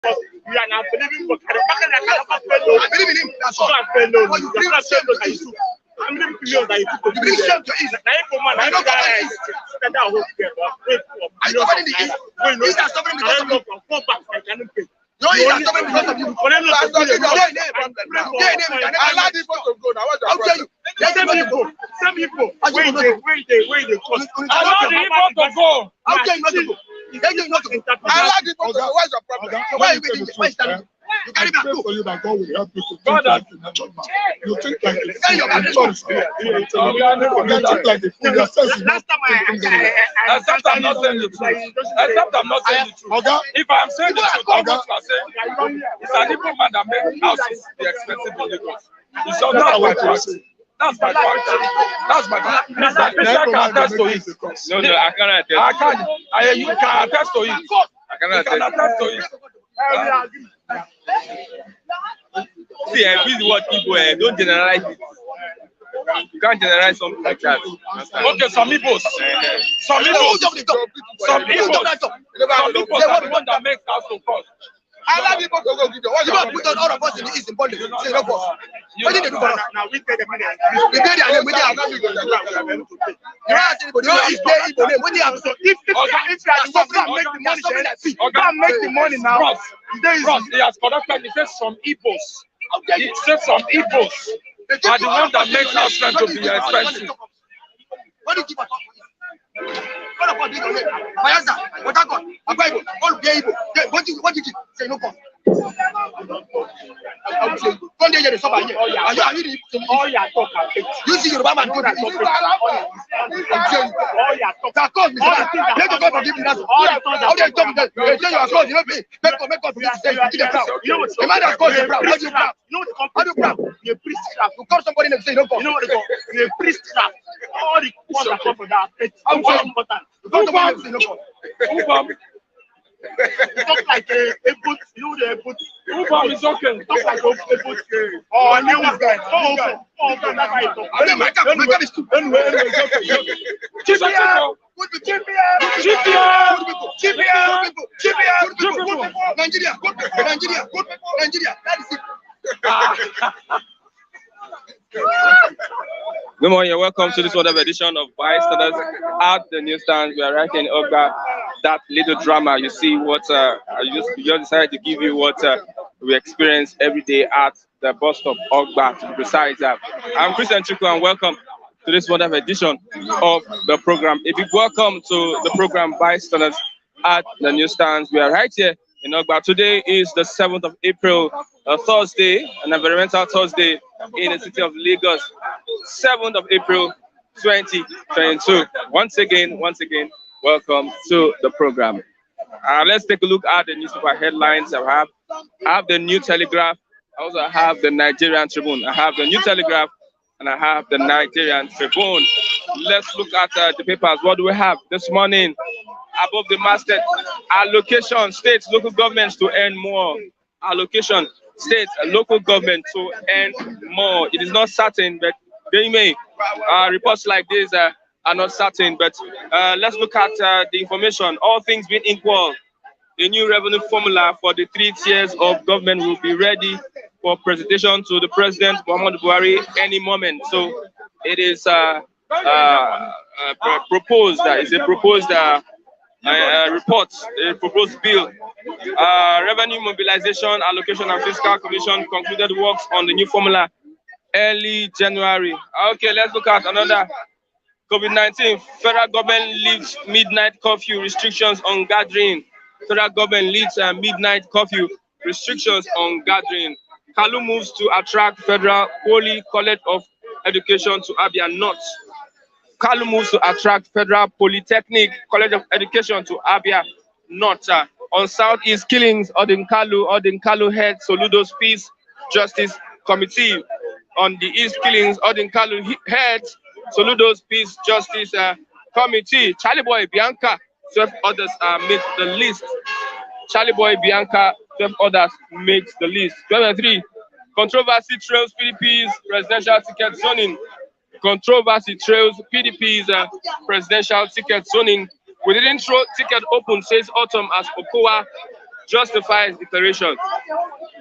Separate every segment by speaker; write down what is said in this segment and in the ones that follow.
Speaker 1: We are now believing for I believe in him. That's all. I'm bring shame to his soup. I'm bringing millions that you took to bring shame to his. I don't come on his. I don't come in the east. These are suffering because of you. No, he is suffering because of you. Allow this one to go. Now what's your problem? Some people. Where they cost.
Speaker 2: Allow the people to go.
Speaker 1: How dare you not to go? Allow the people to go. What's your problem? Why are you waiting? Why is that? You carry back too.
Speaker 3: You that God will help you to think like you think like a fool. You think like a fool.
Speaker 1: Last time
Speaker 2: except I'm not saying the truth. Except I'm not saying the truth. If I'm saying the truth, I'm not saying it's an Igbo man that makes houses be expensive in Lagos. That's my fact. That's my fact. That's my fact. Mr. Fisher can attest to it.
Speaker 4: No, I cannot attest.
Speaker 2: I can't. You can attest to it.
Speaker 4: I cannot
Speaker 2: attest to it.
Speaker 4: See, this is what people don't generalize it. You can't generalize something like that.
Speaker 2: Okay, some Igbos are the one that makes house to cost.
Speaker 1: Allow people to go. You don't put all of us in the East in bondage. Say no cost. What did they do for us? Now we pay the money. We pay their name. We pay our money. You don't ask anybody. No, it's their Igbo name. What do you have? So if you are the one that make the money, can't make the money now.
Speaker 2: Ross, he has corrected. He says some Igbos. He says some Igbos are the one that makes our strength to be expensive.
Speaker 1: What do you keep at all? What about this? Mayasa, what I got? A Bible, all the Igbo. What do you keep? Say no cost. One day you're somebody here. Are you all your talk? You see your Baba do that. All your talk. That cause me. Let the God forgive me. That's all your talk. How they talk that? They say you are close. You know me. Make God forgive you. You get proud. The man that calls you proud. How do you proud? How do you proud? You priestcraft. You call somebody and say no God. You know what they call? You priestcraft. All the ones that come from that. How important? You call somebody and say no God. Talk like a boot, you know the boot.
Speaker 2: Ubam is okay.
Speaker 1: Talk like a boot. Oh, and you was guy. Oh, that's why you talk. My God is too. Anyway, Nigeria. That is it.
Speaker 4: Good morning, welcome to this wonderful edition of Bystanders at the newsstand. We are right in Ogba. That little drama, you see what I just decided to give you what we experience every day at the bus stop Ogba. To be precise, I'm Christian Chukwu and welcome to this wonderful edition of the program. A big welcome to the program Bystanders at the newsstands. We are right here in Ogba. Today is the 7th of April, a Thursday, an environmental Thursday in the city of Lagos. 7th of April 2022. Once again, welcome to the program. Let's take a look at the newspaper headlines. I have the New Telegraph. I also have the Nigerian Tribune. I have the New Telegraph and I have the Nigerian Tribune. Let's look at the papers. What do we have this morning? Above the masthead, allocation, states, local governments to earn more. Allocation, states, local government to earn more. It is not certain, but they may. Reports like this are not certain, but let's look at the information. All things being equal, the new revenue formula for the 3 tiers of government will be ready for presentation to the President Muhammadu Buhari any moment. So it is proposed. It's a proposed report, a proposed bill. Revenue Mobilization, Allocation and Fiscal Commission concluded works on the new formula early January. Okay, let's look at another. COVID-19, federal government lifts midnight curfew restrictions on gathering. Federal government lifts midnight curfew restrictions on gathering. Kalu moves to attract Federal Poly College of Education to Abia North. Kalu moves to attract Federal Polytechnic College of Education to Abia North. On Southeast killings, Odinkalu head Soludo's Peace Justice Committee. On the East killings, Odinkalu heads Soludo's Peace Justice Committee. Charlie Boy Bianca, 12 others make the list. Charlie Boy Bianca, 12 others makes the list. 23. Controversy trails PDP's presidential ticket zoning. Controversy trails PDP's presidential ticket zoning. We didn't throw ticket open, says Autumn as Okowa justifies declaration.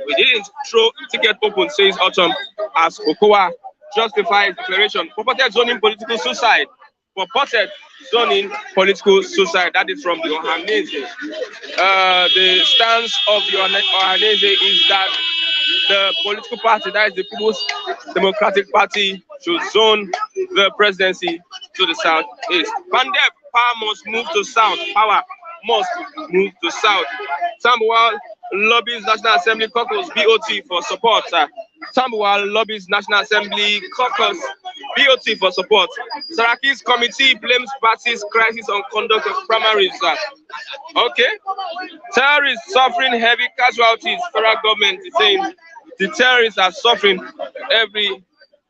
Speaker 4: We didn't throw ticket open, says Autumn, as Okowa justifies declaration. Purported zoning political suicide. Purported zoning political suicide. That is from the Ohanese. The stance of the Ohanese is that the political party, that is the People's Democratic Party, should zone the presidency to the southeast. Pandep, power must move to south. Power must move to south. Tambuwal lobbies National Assembly caucus BOT for support. Tambuwal lobbies National Assembly caucus BOT for support. Saraki's committee blames party's crisis on conduct of primaries. Okay. Terrorists suffering heavy casualties. Federal government is saying the terrorists are suffering every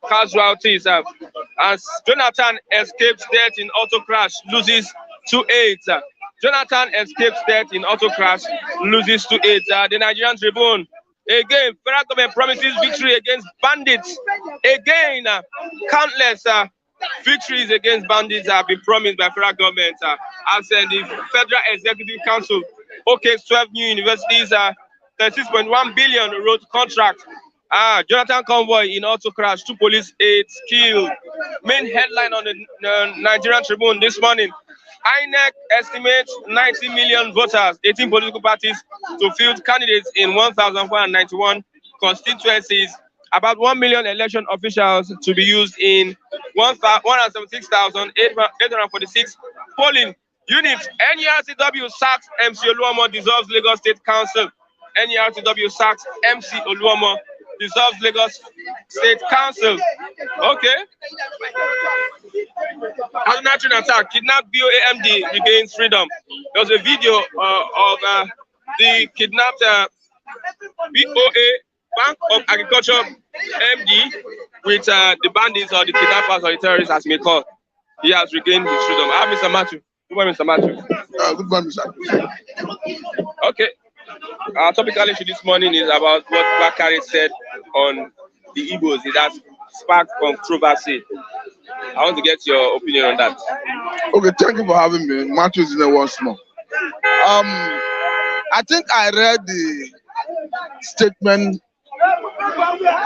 Speaker 4: casualties. As Jonathan escapes death in auto crash, loses 2-8. Jonathan escapes death in auto crash, loses 2-8. The Nigerian Tribune. Again, federal government promises victory against bandits. Again, countless victories against bandits have been promised by federal government. As the Federal Executive Council okays 12 new universities, 36.1 billion road contract. Jonathan convoy in auto crash, 2 police, 8 killed. Main headline on the Nigerian Tribune this morning. INEC estimates 90 million voters, 18 political parties to field candidates in 1,491 constituencies. About 1 million election officials to be used in 176,846 polling units. NERCW sacks MC Oluomo, dissolves Lagos State Council. NERCW sacks MC Oluomo, dissolves Lagos State Council. Okay. Natural attack, kidnapped BOAMD regains freedom. There was a video of the kidnapped BOA Bank of Agriculture MD with the bandits or the kidnappers or the terrorists, as we call. He has regained his freedom. I have Mr. Matthew. Good morning, Mr. Matthew.
Speaker 3: Good morning, sir.
Speaker 4: Okay. Our topical issue this morning is about what Bakare'S said on the Igbos. It has sparked controversy. I want to get your opinion on that.
Speaker 3: Okay, thank you for having me. Matthew is in there once more. I think I read the statement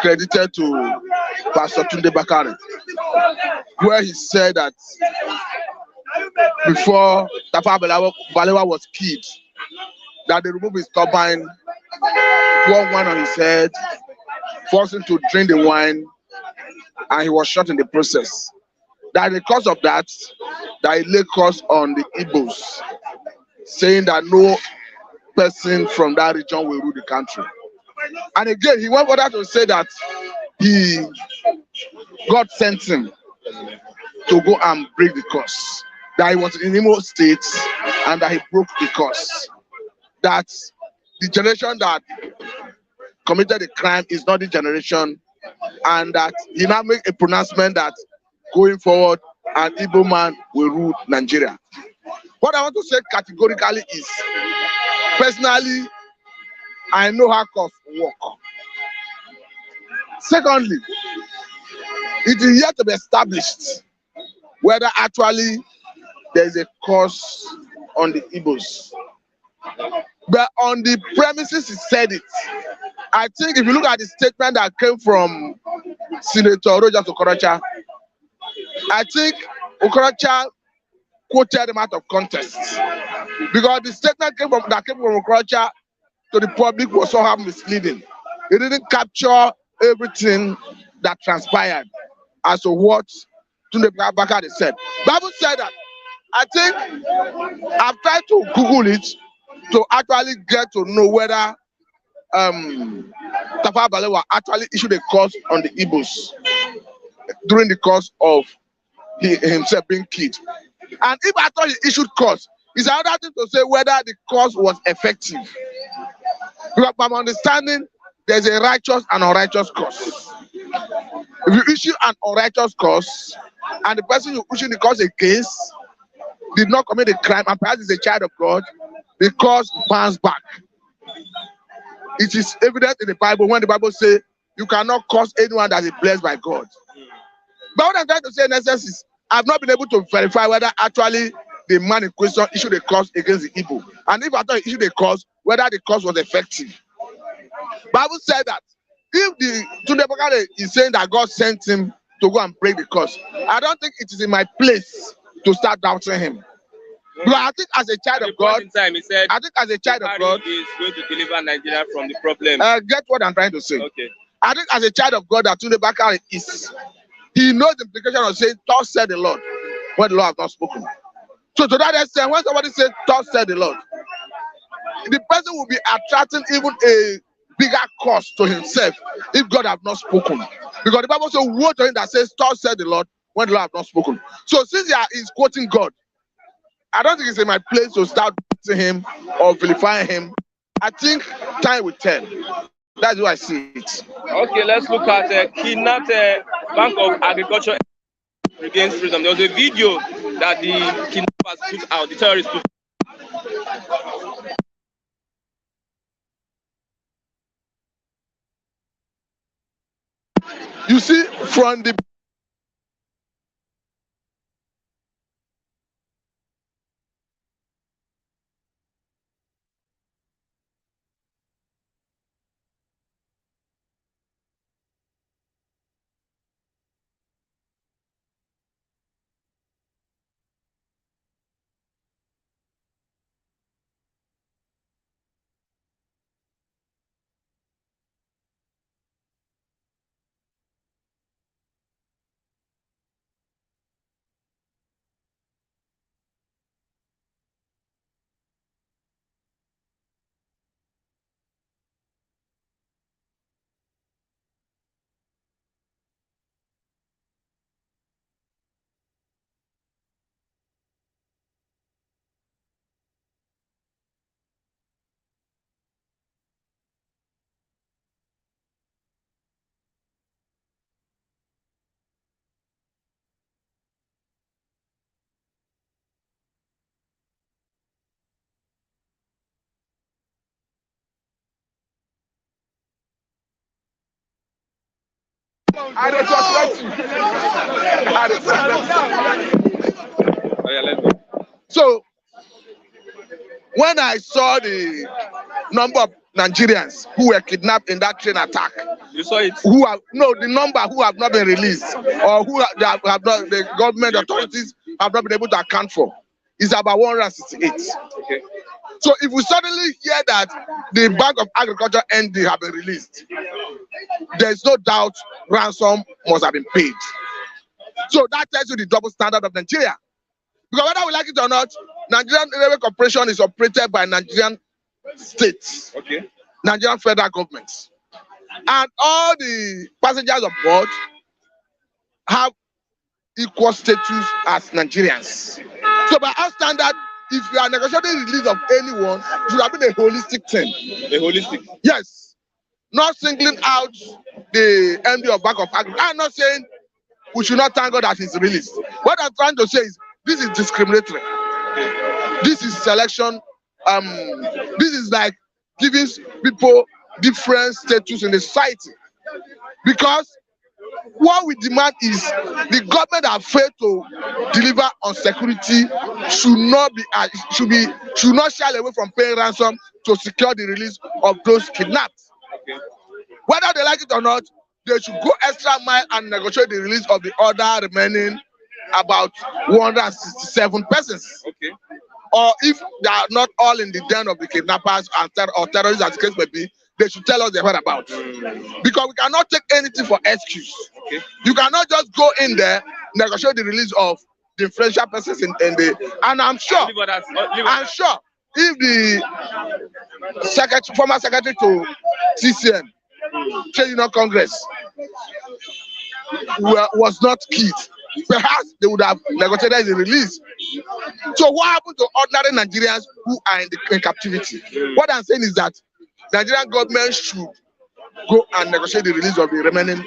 Speaker 3: credited to Pastor Tunde Bakare, where he said that before Tafawa Balewa was killed, that they removed his turban, poured wine on his head, forced him to drink the wine, and he was shot in the process. That because of that, that he laid curse on the Igbos, saying that no person from that region will rule the country. And again, he went further to say that God sent him to go and break the curse. That he was in Imo State and that he broke the curse. That the generation that committed the crime is not the generation, and that he now make a pronouncement that going forward, an Igbo man will rule Nigeria. What I want to say categorically is, personally, I know how curse work. Secondly, it is yet to be established whether actually there is a curse on the Igbos. But on the premises he said it. I think if you look at the statement that came from Senator Okorocha, I think Okorocha quoted him out of context, because the statement that came from Okorocha to the public was somehow misleading. It didn't capture everything that transpired as to what Tunde Bakare said. Bible said that. I think I've tried to Google it to actually get to know whether Tafawa Balewa actually issued a curse on the Igbos during the course of himself being killed. And if I thought he issued curse, it's another thing to say whether the curse was effective. Because from my understanding, there's a righteous and unrighteous curse. If you issue an unrighteous curse and the person you issue the curse against did not commit a crime and perhaps is a child of God, the curse bounces back. It is evident in the Bible when the Bible says you cannot curse anyone that is blessed by God. But what I'm trying to say in essence is I've not been able to verify whether actually the man in question issued a curse against the Igbo. And if I thought he issued a curse, whether the cause was effective. Bible said that if the Tunde Bakare is saying that God sent him to go and break the cause, I don't think it is in my place to start doubting him. But I think as a child of God,
Speaker 4: he said,
Speaker 3: I think as a child of God,
Speaker 4: is going to deliver Nigeria from the problem.
Speaker 3: Get what I'm trying to say.
Speaker 4: Okay.
Speaker 3: I think as a child of God, that Tunde Bakare is, he knows the implication of saying, "Thus said the Lord," when the Lord has not spoken. So to that extent, when somebody says, "Thus said the Lord," the person will be attracting even a bigger cost to himself if God have not spoken. Because the Bible says, "Woe to him that says, Thus said the Lord," when the Lord have not spoken. So since he is quoting God, I don't think it's in my place to start beating him or vilifying him. I think time will tell. That's how I see it.
Speaker 4: Okay, let's look at kidnapped Bank of Agriculture Against Freedom. There was a video that the kidnappers put out, the terrorists put out.
Speaker 3: You see, from the So when I saw the number of Nigerians who were kidnapped in that train attack,
Speaker 4: you saw it?
Speaker 3: The number who have not been released or who have not, the government authorities have not been able to account for, is about 168.
Speaker 4: Okay.
Speaker 3: So if we suddenly hear that the Bank of Agriculture ND have been released, there's no doubt ransom must have been paid. So that tells you the double standard of Nigeria. Because whether we like it or not, Nigerian Railway Corporation is operated by Nigerian states,
Speaker 4: okay,
Speaker 3: Nigerian federal governments. And all the passengers on board have equal status as Nigerians. So by our standard, if you are negotiating the release of anyone, it should have been a holistic thing.
Speaker 4: A holistic?
Speaker 3: Yes. Not singling out the MD of Bank of Agriculture. I'm not saying we should not thank God that he's released. What I'm trying to say is this is discriminatory. This is selection. This is like giving people different status in the society. Because what we demand is the government that failed to deliver on security should not shy away from paying ransom to secure the release of those kidnapped.
Speaker 4: Okay.
Speaker 3: Whether they like it or not, they should go extra mile and negotiate the release of the other remaining about 167 persons.
Speaker 4: Okay.
Speaker 3: Or if they are not all in the den of the kidnappers or terrorists, as the case may be, they should tell us their whereabouts. Because we cannot take anything for excuse.
Speaker 4: Okay.
Speaker 3: You cannot just go in there, negotiate the release of the influential persons in the. And I'm sure if the former secretary to TCN, Trade Union Congress, was not keyed, perhaps they would have negotiated the release. So what happened to ordinary Nigerians who are in captivity? What I'm saying is that Nigerian government should go and negotiate the release of the remaining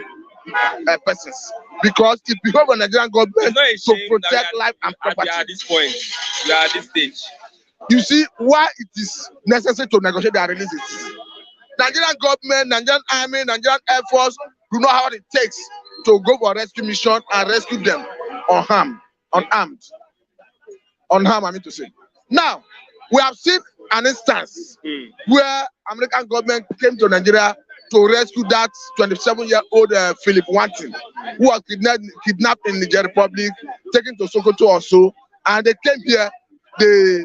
Speaker 3: persons, because it behoves the Nigerian government to protect life and property.
Speaker 4: At this point, we are at this stage.
Speaker 3: You see why it is necessary to negotiate their releases. Nigerian government, Nigerian army, Nigerian air force do know how it takes to go for a rescue mission and rescue them unharmed. I mean to say. Now, we have seen an instance where American government came to Nigeria to rescue that 27-year-old Philip Wanting, who was kidnapped in Niger Republic, taken to Sokoto or so, and they came here, they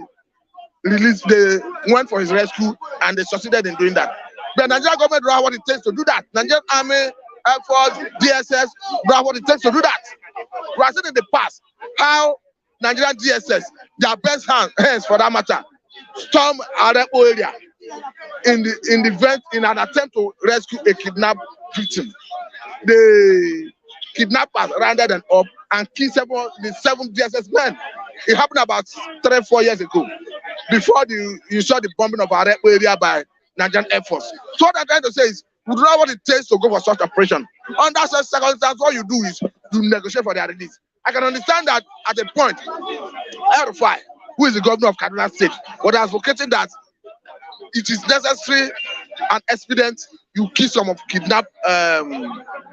Speaker 3: went for his rescue, and they succeeded in doing that. But Nigerian government don't have what it takes to do that. Nigerian Army, Air Force, DSS don't have what it takes to do that. We have seen in the past how Nigerian DSS, their best hands for that matter, stormed Arepo area in an attempt to rescue a kidnapped victim. The kidnappers rounded them up and killed the seven DSS men. It happened about 3-4 years ago, before you saw the bombing of Arepo area by Nigerian Air Force. So what I'm trying to say is, we don't know what it takes to go for such operation. Under such circumstances, what you do is you negotiate for their release. I can understand that at a point, El-Rufai, who is the governor of Kaduna State, was advocating that it is necessary and expedient you kill some of kidnapped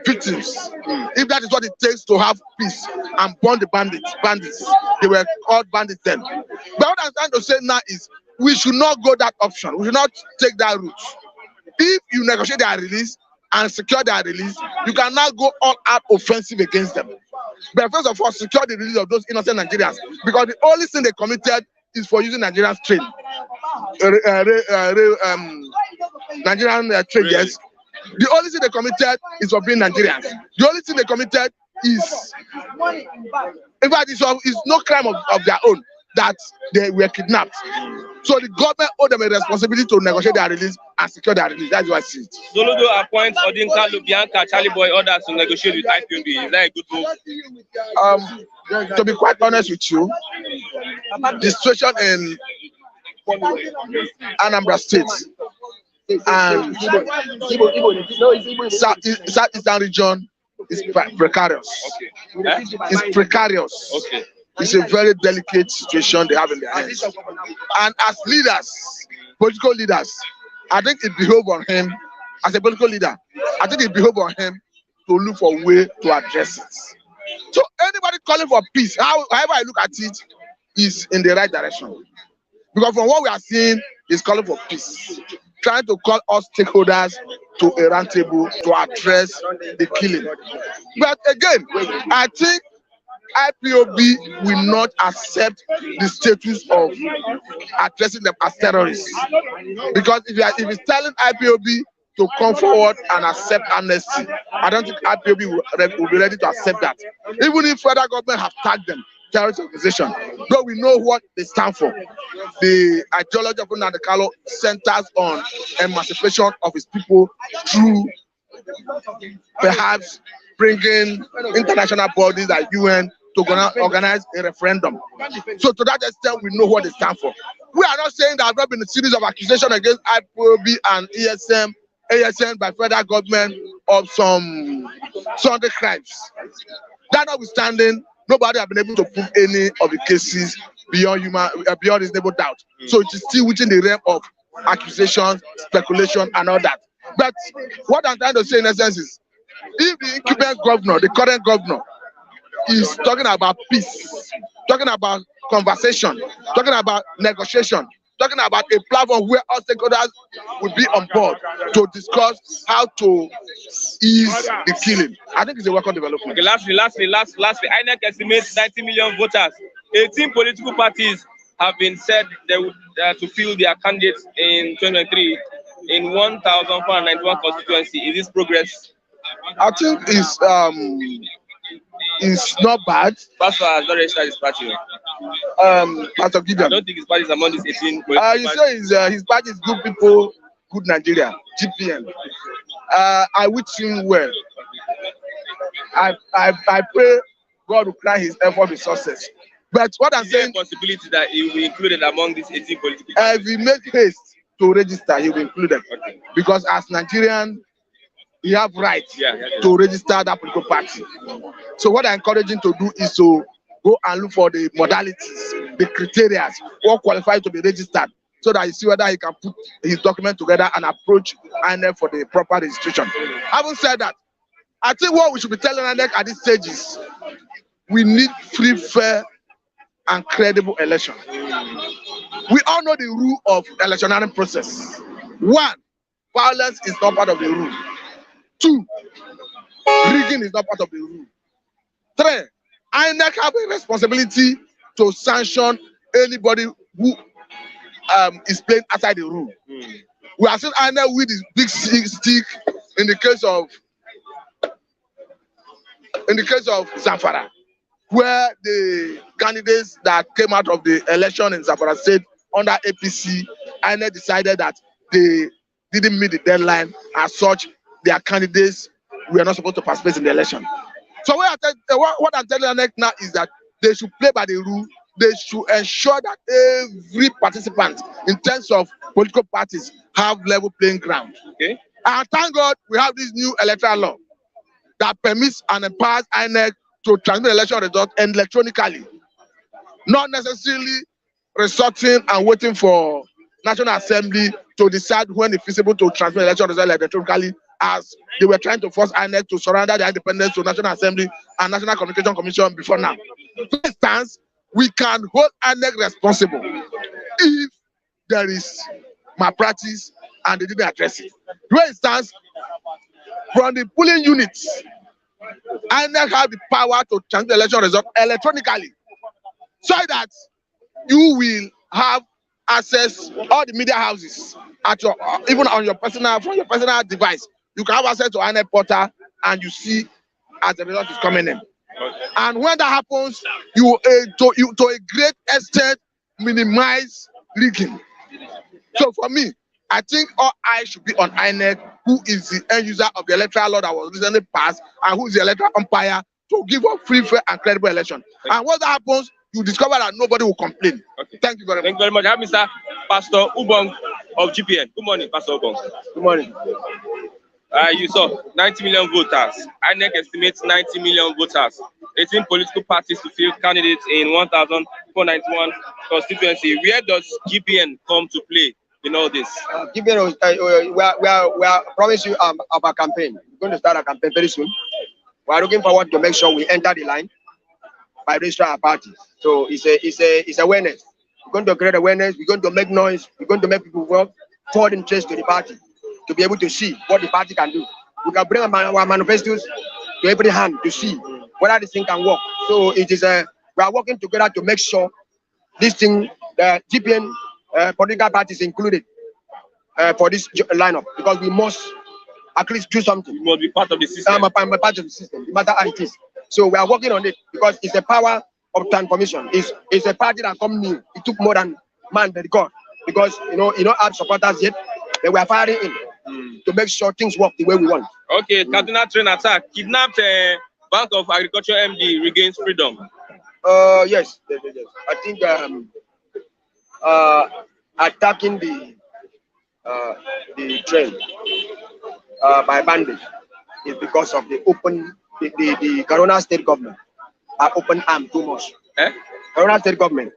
Speaker 3: victims. If that is what it takes to have peace and burn the bandits. They were called bandits then. But what I'm trying to say now is we should not go that option. We should not take that route. If you negotiate their release and secure their release, you can now go all out offensive against them. But first of all, secure the release of those innocent Nigerians, because the only thing they committed is for using Nigerian trade. Nigerian traders. The only thing they committed is for being Nigerians. The only thing they committed is, in fact, it's no crime of their own that they were kidnapped. So the government owed them a responsibility to negotiate their release and secure their release. That's what I see it.
Speaker 4: Soludo appoints Odinka, Lubianka, Charlie Boy, others to negotiate with IPOB. Is that a good move?
Speaker 3: To be quite honest with you, the situation in Anambra State and Southeastern region is precarious.
Speaker 4: Okay.
Speaker 3: It's precarious.
Speaker 4: Okay.
Speaker 3: It's a very delicate situation they have in their hands. And as leaders, political leaders, I think it behoves on him, as a political leader, I think it behoves on him to look for a way to address it. So anybody calling for peace, however I look at it, is in the right direction. Because from what we are seeing, is calling for peace. Trying to call us stakeholders to a round table to address the killing. But again, I think IPOB will not accept the status of addressing them as terrorists. Because if it's telling IPOB to come forward and accept amnesty, I don't think IPOB will be ready to accept that. Even if federal government have tagged them terrorist organization, though we know what they stand for. The ideology of Nnamdi Kanu centers on emancipation of his people through perhaps bringing international bodies like UN to organize a referendum. So to that extent, we know what they stand for. We are not saying there have not been a series of accusations against IPOB and ASN by federal government of some other crimes. That notwithstanding, nobody has been able to prove any of the cases beyond reasonable doubt. So it is still within the realm of accusations, speculation, and all that. But what I'm trying to say in essence is, if the incumbent governor, the current governor, is talking about peace, talking about conversation, talking about negotiation, talking about a platform where all stakeholders will be on board to discuss how to ease the killing, I think it's a welcome development.
Speaker 4: Okay, lastly, INEC estimates 90 million voters. 18 political parties have been said they would to fill their candidates in 2023 in 1,491 constituency. Is this progress?
Speaker 3: I think it's not bad.
Speaker 4: Pastor has not registered his party.
Speaker 3: Pastor Gideon.
Speaker 4: I don't think his party is among these 18 political
Speaker 3: parties. Say his party is good people, good Nigeria, GPN. I wish him well. I pray God will grant his effort with success. But what I'm saying,
Speaker 4: possibility that he will be included among these 18 political parties.
Speaker 3: If he make haste to register, he will be included. Okay. Because as Nigerian, he have right to register that political party. So what I encourage him to do is to go and look for the modalities, the criteria, what qualified to be registered, so that you see whether he can put his document together and approach INEC for the proper registration. Having said that, I think what we should be telling INEC at this stage is we need free, fair, and credible election. We all know the rule of the electioneering process. 1, violence is not part of the rule. 2, rigging is not part of the rule. 3, INEC have a responsibility to sanction anybody who is playing outside the rule. We have seen INEC with this big stick in the case of Zamfara, where the candidates that came out of the election in Zamfara State under APC, INEC decided that they didn't meet the deadline. As such, their candidates were not supposed to participate in the election. So what I'm telling INEC now is that they should play by the rule. They should ensure that every participant in terms of political parties have level playing ground.
Speaker 4: Okay.
Speaker 3: And thank God we have this new electoral law that permits and empowers INEC to transmit election results electronically, not necessarily resorting and waiting for National Assembly to decide when it's feasible to transmit election results electronically, as they were trying to force INEC to surrender their independence to National Assembly and National Communication Commission before now. For instance, we can hold INEC responsible if there is malpractice and they didn't address it. For instance, from the polling units, INEC have the power to transmit election results electronically, so that you will have access, all the media houses at your even on your personal device. You can have access to INEC portal and you see as the result is coming in. And when that happens, you to a great extent minimize rigging. So for me, I think all eyes should be on INEC, who is the end user of the electoral law that was recently passed, and who is the electoral umpire to give a free, fair, and credible election. And once that happens, you discover that nobody will complain. Okay. Thank you very much.
Speaker 4: Thank you very much. I have Mr. Pastor Ubong of GPN. Good morning, Pastor Ubong.
Speaker 5: Good morning.
Speaker 4: You saw 90 million voters. INEC estimates 90 million voters. 18 political parties to field candidates in 1,491 constituency. Where does GPN come to play in all this?
Speaker 5: GPN, we are promising you our campaign. We're going to start a campaign very soon. We are looking forward to make sure we enter the line by registering our party. So it's awareness. We're going to create awareness. We're going to make noise. We're going to make people work forward interest to the party, to be able to see what the party can do. We can bring our manifestos to every hand to see whether this thing can work. So it is we are working together to make sure this thing, the GPN political parties included for this lineup, because we must at least do something.
Speaker 4: You must be part of the system.
Speaker 5: I'm a part of the system, no matter how it is. So we are working on it because it's a power of transformation. It's a party that come new. It took more than man but God, because you don't have supporters yet, but we are firing in to make sure things work the way we want.
Speaker 4: Okay, Kaduna train attack kidnapped Bank of Agriculture MD regains freedom.
Speaker 5: Yes. I think attacking the train by bandits is because of the Corona state government are open arm too much. Corona state government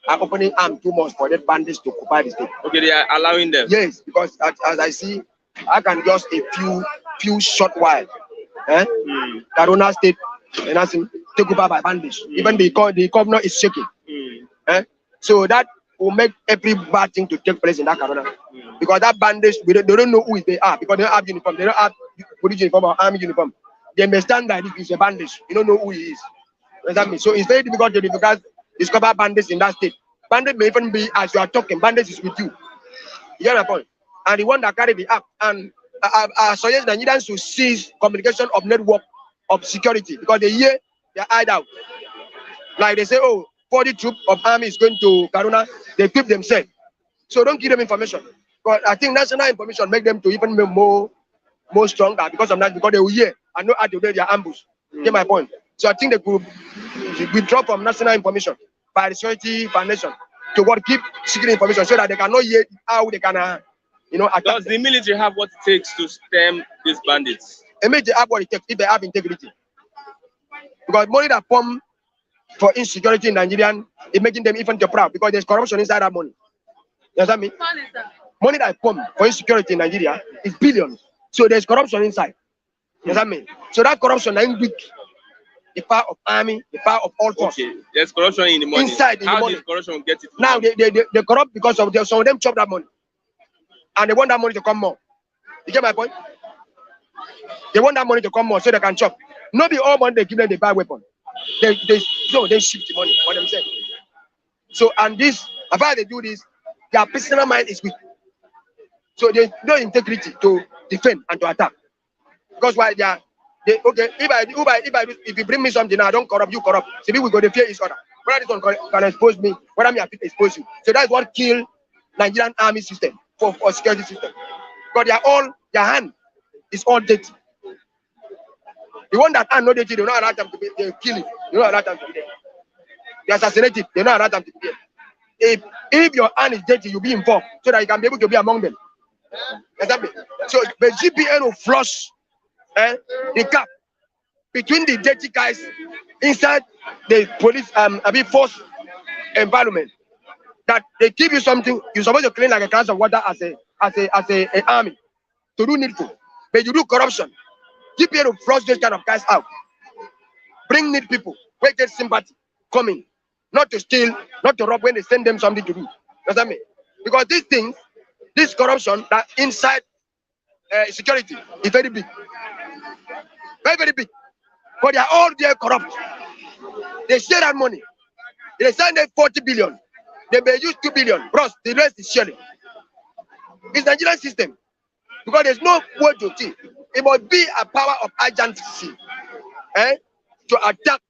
Speaker 5: are opening arm too much for the bandits to occupy the state.
Speaker 4: Okay, they are allowing them.
Speaker 5: Yes, because as I see, I can just a few short while. Corona state and I think take over by bandits. Even the governor is shaking. So that will make every bad thing to take place in that Corona. Because that bandits, they don't know who they are, because they don't have uniform, they don't have police uniform or army uniform. They may stand like this, he's a bandit. You don't know who he is. Understand me? So it's very difficult to discover bandits in that state. Bandit may even be as you are talking, bandits is with you. You get my point? And the one that carry the app. And I suggest Nigerians to seize communication of network of security, because they hear they hide out. Like they say, oh, 40 troops of army is going to Kaduna, they equip themselves. So don't give them information. But I think national information make them to even be more stronger because of that, because they will hear and know how to do their ambush. Get my point? So I think they could withdraw from national information by the security foundation to keep secret information so that they cannot hear how they can, attack.
Speaker 4: Does the military have what it takes to stem these bandits?
Speaker 5: The military have what it takes if they have integrity. Because money that pump for insecurity in Nigerian is making them even too proud, because there's corruption inside that money. You understand me? Money that pump for insecurity in Nigeria is billions. So there's corruption inside. You understand me? So that corruption is weak. the power of army, the power of all force.
Speaker 4: Okay, there's corruption in the money.
Speaker 5: Inside in
Speaker 4: How
Speaker 5: the money.
Speaker 4: did corruption get it?
Speaker 5: Now they corrupt because of some of them chop that money. And they want that money to come more. You get my point? They want that money to come more so they can chop. Not be all money they give them, they buy weapon. They shift the money for themselves. So, and this, after they do this, their personal mind is weak. So there's no integrity to defend and to attack. Because why okay, if you bring me something now, I don't corrupt, you corrupt. See, we go to fear each other. Whether this one can expose me, whether me I fit expose you. So that's what killed Nigerian army system for security system. Because their hand is all dirty. The one that hand not dirty, they don't allow them to be, they kill it. They don't allow them to be there. They assassinate it, they don't allow them to be there. If your hand is dirty, you'll be involved so that you can be able to be among them. So the GPN will flush the gap between the dirty guys inside the police force environment. That they give you something, you're supposed to clean like a glass of water as a army to do needful. But you do corruption. GPN will flush those kind of guys out. Bring need people, where get sympathy, coming. Not to steal, not to rob when they send them something to do. Understand me? Because these things, this corruption that inside security is very big. Very, very big. But they are all there corrupt. They share that money. They send them 40 billion. They may use 2 billion. Bros, the rest is sharing. It's Nigerian system. Because there's no word to see. It must be a power of agency to attack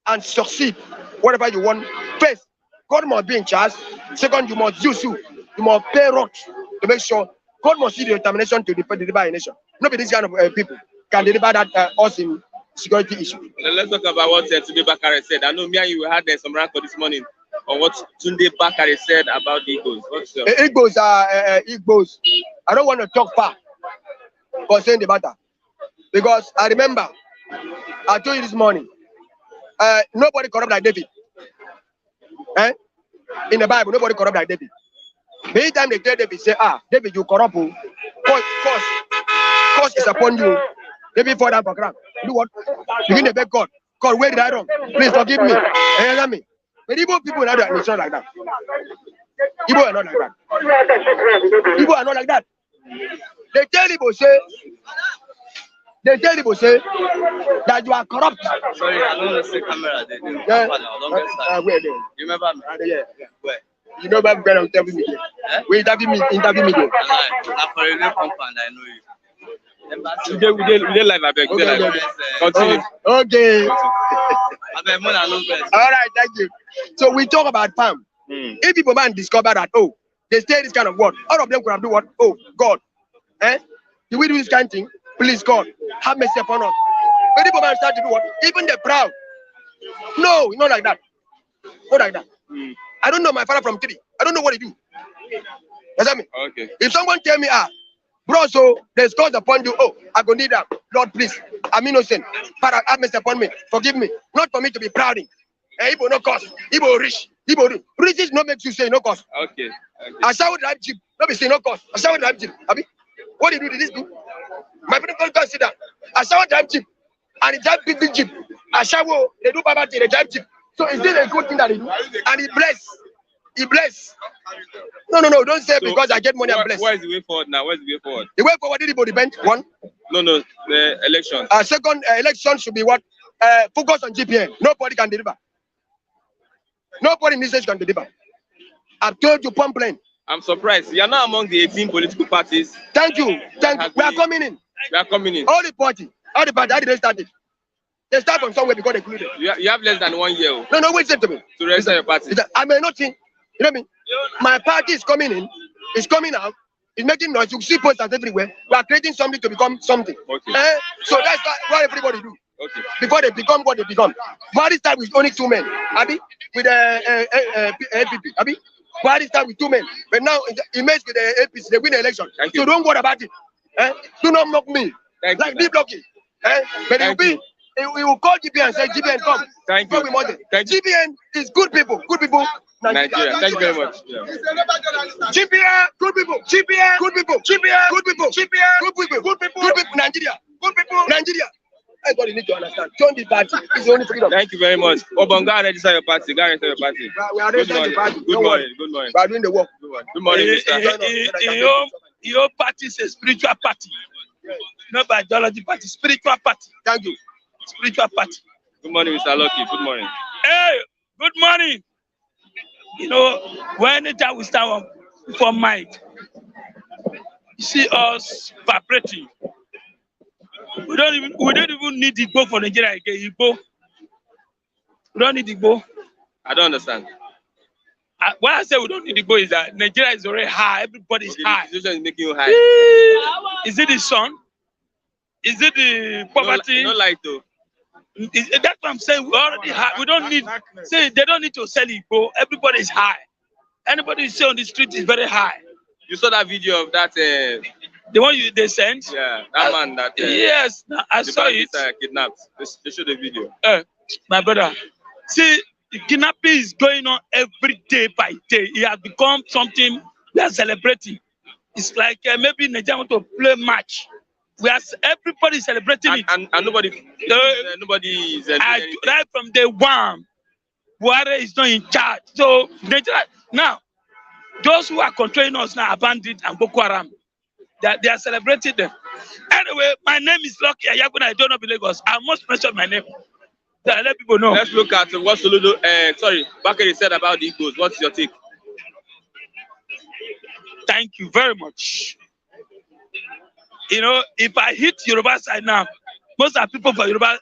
Speaker 5: and succeed whatever you want. First, God must be in charge. Second, you must use you. You must pay rocks to make sure God must see the determination to deliver a nation. Not be this kind of people can deliver that us in security issue.
Speaker 4: Let's talk about what Tunde Bakare said. I know me and you had some rancor this morning on what Tunde Bakare said about the Igbos.
Speaker 5: Igbos are Igbos. I don't want to talk far concerning the matter because I remember I told you this morning. Nobody corrupt like David. In the Bible, nobody corrupt like David. Many times they tell David, say, David, you corrupt. Curse is upon you. David fall down for ground. Do what? Begin to beg God. God, where did I wrong? Please forgive me. Hear me. But Igbo people are not like that. Igbo are not like that. Igbo are not like that. They tell Igbo, say that you are corrupt.
Speaker 6: Sorry, I don't see camera.
Speaker 5: Where then?
Speaker 6: You remember me?
Speaker 5: Yeah.
Speaker 6: Where?
Speaker 5: You know what I'm interview me. We interview me.
Speaker 6: I'm for a new compound, I know you.
Speaker 4: We did live, I beg. Continue.
Speaker 5: Okay.
Speaker 6: All
Speaker 5: right, thank you. So we talk about farm. If people man discover that, they say this kind of word, all of them could have do what? Oh, God. Do we do this kind of thing? Please, God, have mercy upon us. When people man start to do what? Even the proud. No, not like that. Not like that. I don't know my father from 3. I don't know what he do. You understand me?
Speaker 4: Okay.
Speaker 5: If someone tell me, bro, so there's God upon you. I go need that. Lord, please. I'm innocent. Father, have mercy upon me. Forgive me. Not for me to be proud. Igbo no cost. Igbo rich. Igbo rich. Riches no makes you say no cost.
Speaker 4: Okay.
Speaker 5: I shall drive cheap. No be say no cost. I shall drive cheap. Abi, what did you do? Did this do? My people don't consider. I shall drive cheap. And he drive big cheap. I shall they do baba they drive cheap. So is this a good thing that he do? And he bless. He bless. No. Don't say so because I get money and bless.
Speaker 4: Where is the way forward now? Where is the way forward?
Speaker 5: The way forward, did it depend? One.
Speaker 4: No. The election.
Speaker 5: Second, election should be what? Focus on GPN. Nobody can deliver. Nobody in this stage can deliver. I've told you, pump plane.
Speaker 4: I'm surprised. You are not among the 18 political parties.
Speaker 5: Thank you. We are coming in.
Speaker 4: We are coming in.
Speaker 5: All the party. How did they start it? They start from somewhere because they included.
Speaker 4: You have less than 1 year.
Speaker 5: No, wait to me.
Speaker 4: To register your party.
Speaker 5: I may not think. You know what I mean? My party is coming in. It's coming out. It's making noise. You see posters everywhere. We are creating something to become something.
Speaker 4: Okay.
Speaker 5: So that's what everybody do.
Speaker 4: Okay.
Speaker 5: Before they become what they become. Buhari start with only 2 men. Abi? With the APP. Abi? Buhari start with 2 men. But now he makes with the APC. They win the election. So don't worry about it. Do not mock me. Like be blocking. But we will call GPN and say, GPN, come.
Speaker 4: Thank you.
Speaker 5: GPN is good people. Good people.
Speaker 4: Nigeria. Thank you very much. Yeah.
Speaker 5: GPN, good people. GPN, good people. GPN, good people. GPN, good people. Good people. Nigeria. Good people. Nigeria. Everybody. everybody need to understand. Join the party. It's the only freedom.
Speaker 4: Thank you very much. Obonga, register your party. Go register your party.
Speaker 5: We are registering the party.
Speaker 4: Good morning. Good morning.
Speaker 5: We are doing the work.
Speaker 4: Good morning, Mr.
Speaker 7: Your party is a spiritual party. Not by ideology party, spiritual party.
Speaker 5: Thank you.
Speaker 7: Spiritual party.
Speaker 4: Good morning, Mr. Lucky. Good morning.
Speaker 7: Hey, good morning. You know, anytime we start for might, you see us vibrating. We don't even need Igbo for Nigeria again. Igbo. We don't need Igbo.
Speaker 4: I don't understand.
Speaker 7: Why I say we don't need Igbo is that Nigeria is already high. Everybody is high.
Speaker 4: The situation is making you high.
Speaker 7: Is it the sun? Is it the poverty?
Speaker 4: No light though.
Speaker 7: That's what I'm saying. We already high. We don't need. Say they don't need to sell Igbo. Everybody is high. Anybody you see on the street is very high.
Speaker 4: You saw that video of that?
Speaker 7: The one they sent?
Speaker 4: Yeah, that man that.
Speaker 7: Yes, I saw it.
Speaker 4: Kidnapped. They showed the video.
Speaker 7: My brother, see, the kidnapping is going on every day by day. It has become something we are celebrating. It's like maybe Nigeria want to play match. Everybody is celebrating it.
Speaker 4: And nobody is.
Speaker 7: Right from day one, Buhari is not in charge. So Nigeria now, those who are controlling us now are bandits and Boko Haram. They are celebrating them. Anyway, my name is Lucky Ayaguna. I don't know Lagos. I must mention my name. So I let people know.
Speaker 4: Let's look at what Soludo, Bakare said about the Igbos. What's your take?
Speaker 7: Thank you very much. You know, if I hit Yoruba side now, most of the people for Yoruba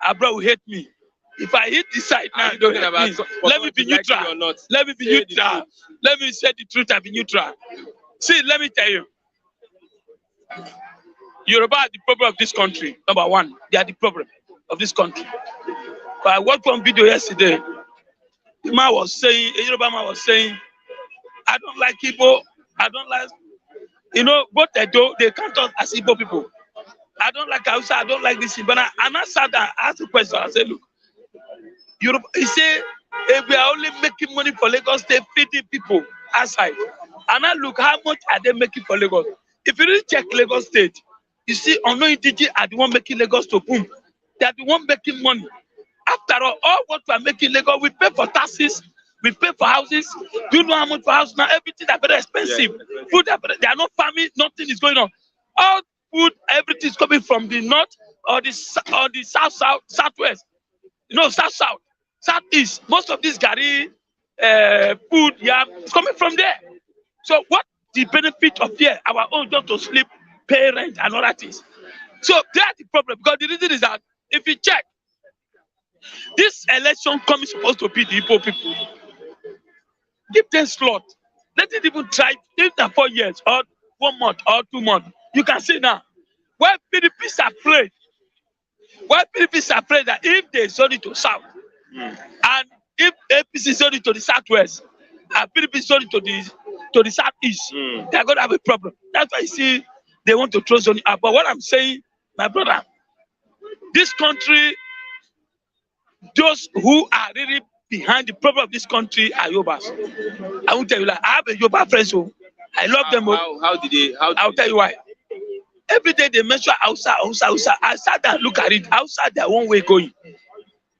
Speaker 7: abroad will hate me. If I hit this side now, don't hate me. Let me be neutral. Let me be neutral. Let me say the truth and be neutral. See, let me tell you. Yoruba are the problem of this country. Number one, they are the problem of this country. But I watched one video yesterday. The man was saying, a Yoruba man was saying, I don't like Igbo. I don't like, you know, what they do, they count us as Igbo people. I don't like Hausa, I don't like this. But I sat down, I asked a question. I said, look, Yoruba, he said, if we are only making money for Lagos, they're feeding people outside. And I look, how much are they making for Lagos? If you really check Lagos State, you see, unknown DG are the one making Lagos to boom. They are the one making money. After all what we are making Lagos, we pay for taxes, we pay for houses. Do you know how much for house now? Everything is very expensive. Yeah, food, they are not farming, nothing is going on. All food, everything is coming from the north or the southwest. You know, southeast. Most of this gari food, is coming from there. So what the benefit of here? Our own job to sleep, pay rent, and all that is. So that's the problem. Because the reason is that if you check, this election coming supposed to be the Igbo people. Give them slot. Let it even try, even 4 years, or 1 month, or 2 months. You can see now. Why PDPs are afraid? Why PDPs are afraid that if they sold it to South, and if APC sold it to the Southwest, and PDP sold it to the Southeast, they're going to have a problem. That's why you see they want to throw Zoni up. But what I'm saying, my brother, this country, those who are really behind the problem of this country are Yorubas. I will tell you, like, I have a Yoruba friend, so I love them. I'll tell you why. Every day they mention Hausa. I sat there and look at it. Hausa, they're one way going.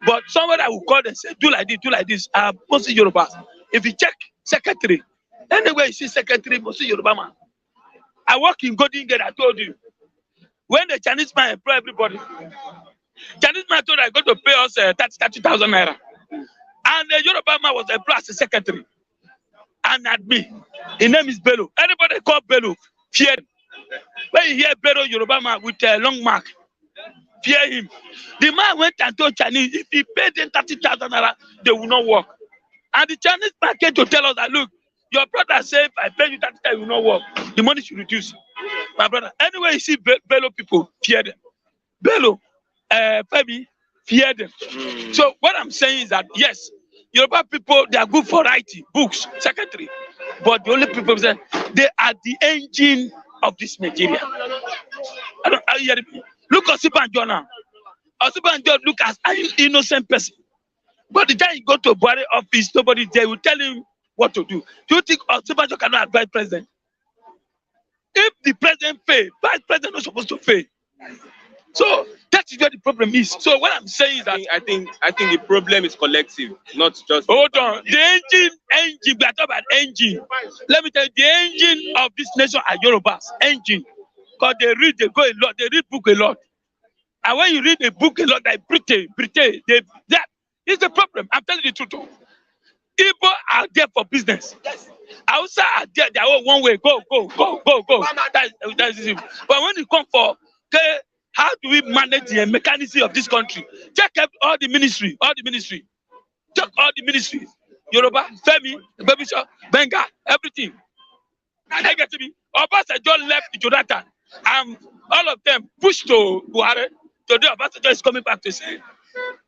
Speaker 7: But somebody I will call and say, do like this. Mostly Yoruba. If you check secretary, anywhere you see secretary, mostly Yoruba man. I work in Golden Gate, I told you. When the Chinese man employ everybody, Chinese man told I got to pay us 30,000 naira. And the Yoruba man was employed as a secretary. And at me, his name is Bello. Anybody call Bello, fear him. When you hear Bello Yoruba man with a long mark, fear him. The man went and told Chinese, if he paid them 30,000 naira, they will not work. And the Chinese man came to tell us that, look, your brother said, if I pay you 30,000, you will not work. The money should reduce. My brother, anyway, you see Bello people, fear them. Bello, Femi, fear them. So what I'm saying is that, yes, Yoruba people, they are good for writing, books, secretary. But the only people say, they are the engine of this Nigeria. Are you hearing me? Look at Osibanjo now. Osibanjo look as an innocent person. But the time you go to Buhari office, nobody there will tell him what to do. Do you think Osibanjo cannot advise president? If the president fail, vice president is not supposed to fail. So take That is where the problem is. So what I'm saying is that
Speaker 4: I think the problem is collective, not just.
Speaker 7: hold on. The engine, we are talking about engine. Let me tell you, the engine of this nation are Yorubas. Engine. Because they read, they go a lot, they read book a lot. And when you read a book a lot, like Britain, that is the problem. I'm telling you the truth. Igbo are there for business. Yes. Hausa are there, they are one way, go. That's it. But when you come for, okay, how do we manage the mechanism of this country? Check all the ministry. Check all the ministries. Yoruba, Femi, Babisha, Benga, everything. And I get to me. Obasanjo left Jonathan. And all of them pushed to Buhari. Today, Obasanjo is coming back to say,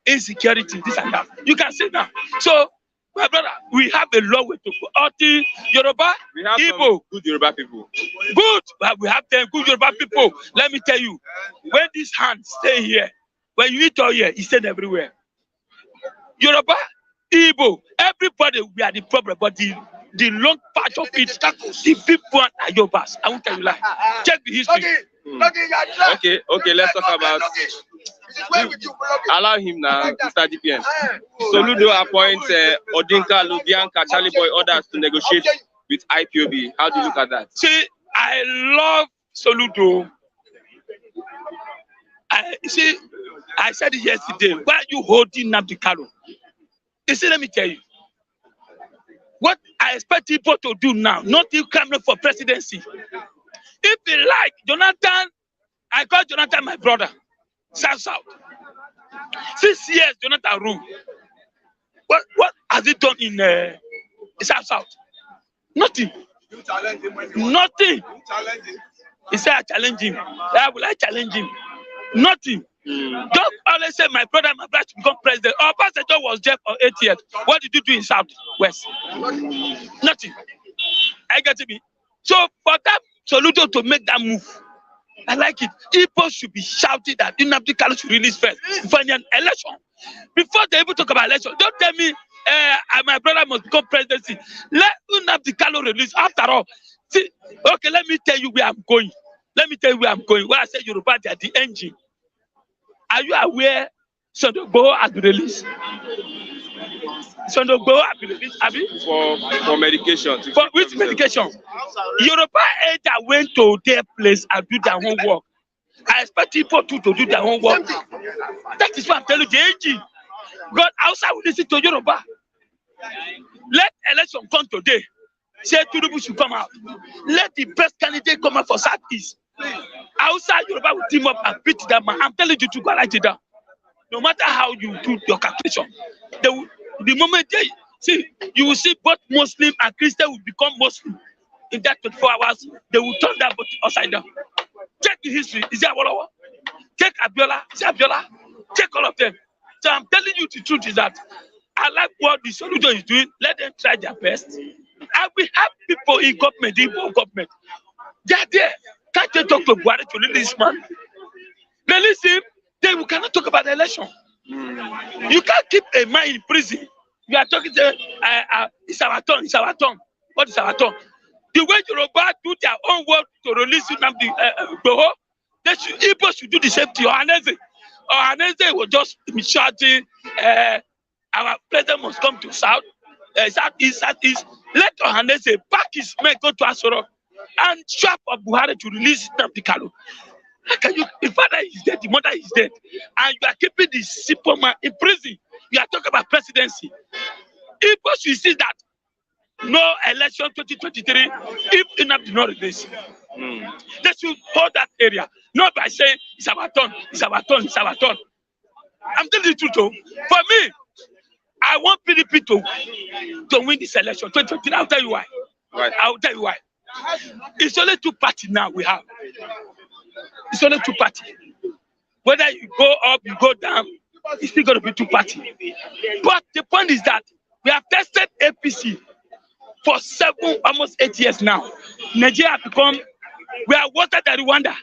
Speaker 7: insecurity, this and that. You can see now. So, my brother, we have a long way to go. Oti, Yoruba,
Speaker 4: We have
Speaker 7: Igbo.
Speaker 4: some good Yoruba people.
Speaker 7: Good, but we have 10 good Yoruba people. Let me tell you, when this hand stay here, when you eat all here, it stay everywhere. Yoruba, Igbo, everybody, we are the problem, but the long part of it, the big one are Yorubas. I won't tell you lie. Check the history.
Speaker 4: Okay, let's talk about. Allow him now, Mr. DPN. Soludo appoints Odinka, Lubianka, Charlie Boy others to negotiate with IPOB. How do you look at that?
Speaker 7: See, I love Soludo. I said it yesterday. Why are you holding Nnamdi Kanu? You see, let me tell you. What I expect people to do now, not you coming for presidency. If they like Jonathan, I call Jonathan my brother. South. 6 years, Jonathan rule. What has he done in South? Nothing. Nothing. He said I challenge him. I will challenge him. Nothing. Don't always say my brother should become president. Obasanjo was there for 8 years. What did you do in South West? Nothing. I get to me. So for that Soludo to make that move, I like it. People should be shouting that Nnamdi Kanu should release first for an election. Before they even talk about election, don't tell me my brother must become presidency. Let Nnamdi Kanu release. After all, see, okay, let me tell you where I'm going. When I say Yoruba, they are the engine. Are you aware Sondogbo has been released? Sondogbo has been released, Abi?
Speaker 4: For medication.
Speaker 7: For which medication? Yoruba elder went to their place and do their homework. I expect people to do their homework. That is why I'm telling you, the engine. God outside will listen to Yoruba. Let election come today. Say Tinubu should come out. Let the best candidate come out for Southeast. Outside Yoruba will team up and beat that man. I'm telling you to go write it down. No matter how you do your calculation, the moment they see, you will see both Muslim and Christian will become Muslim. In that 24 hours, they will turn that both upside down. Check the history. Is that Awolowo? Check Abiola. Is that Abiola? Check all of them. So I'm telling you the truth is that I like what the Soludo is doing. Let them try their best. And we have people in government, Igbo government. They are there. Can't they talk to Buhari to release this man? Release him. Then we cannot talk about the election. You can't keep a man in prison. You are talking to it's our turn. What is our turn? The way Yoruba do their own work to release Nnamdi Igboho, Igbo should do the same thing. Ohaneze will just be shouting, our president must come to Southeast. Let Ohaneze pack his men, go to Asoro, and trap of Buhari to release Nnamdi Kanu. How can you? The father is dead, the mother is dead, and you are keeping the simple man in prison. You are talking about presidency. Igbo should see that no election 2023 if Nnamdi not release. They should hold that area, not by saying it's our turn. I'm telling you the truth. For me, I want PDP to win this election 2023. I'll tell you why.
Speaker 4: Right.
Speaker 7: I'll tell you why. It's only two parties now we have. It's only two parties. Whether you go up, you go down, it's still going to be two parties. But the point is that we have tested APC for almost 8 years now. Nigeria has become, we are water than Rwanda.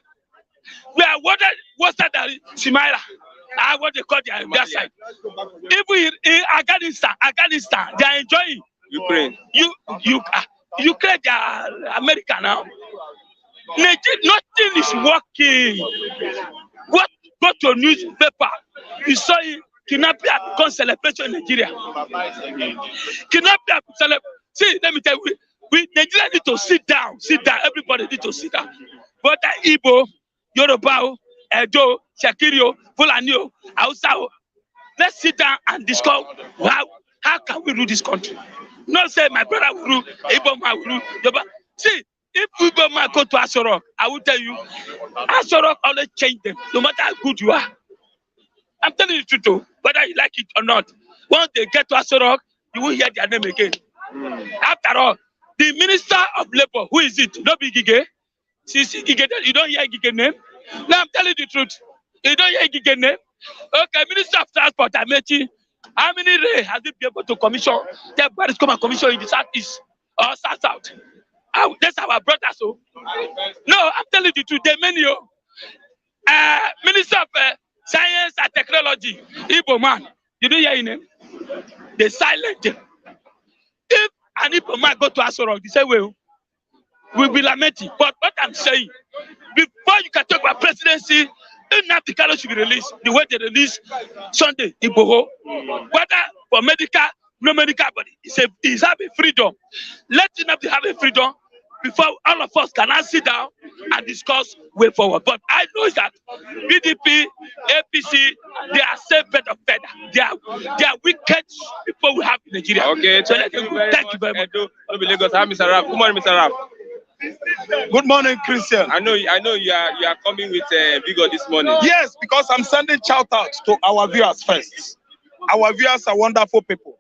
Speaker 7: We are water than Somalia. What they call their side. Even in Afghanistan, they are enjoying.
Speaker 4: Ukraine.
Speaker 7: Ukraine, they are America now. Nothing is working. What go to newspaper, you saw it, kidnapping become celebration in Nigeria. Kidnapping celebrate. See, let me tell you, we Nigeria need to sit down, everybody need to sit down. But Igbo, Yoruba, Edo, Shakirio, Fulani, Hausa, let's sit down and discuss how can we rule this country. Not say my brother will rule, Igbo man will rule. See, if Igbo man go to Asorok, I will tell you, Asorok always change them, no matter how good you are. I'm telling you the truth, whether you like it or not. Once they get to Asorok, you will hear their name again. After all, the Minister of Labor, who is it? No big Gige. Gige, you don't hear Gige name? Now I'm telling you the truth. You don't hear Gige name? Okay, Minister of Transport, Amechi. How many rail has he been able to commission? The bodies come and commission in the southeast or south. That's our brothers. So. No, I'm telling you the truth. There are many. Minister of Science and Technology, Igbo man. You don't hear his name? They silent him. If an Igbo man go to Asorok, they say, well, we'll be lamenting. But what I'm saying, before you can talk about presidency, Nnamdi Kanu should be released the way they released Sunday Igboho. Whether for medical, no medical, but he's having freedom. Let Nnamdi have a freedom before all of us can now sit down and discuss way forward. But I know that PDP, APC, they are safe bed of feather. They are wicked people we have in Nigeria.
Speaker 4: Okay,
Speaker 7: so
Speaker 4: thank you very much. Mr. Raf. Good morning, Mr. Raf.
Speaker 8: Good morning, Christian.
Speaker 4: I know you are coming with vigor this morning.
Speaker 8: Yes, because I'm sending shout out to our viewers first. Our viewers are wonderful people.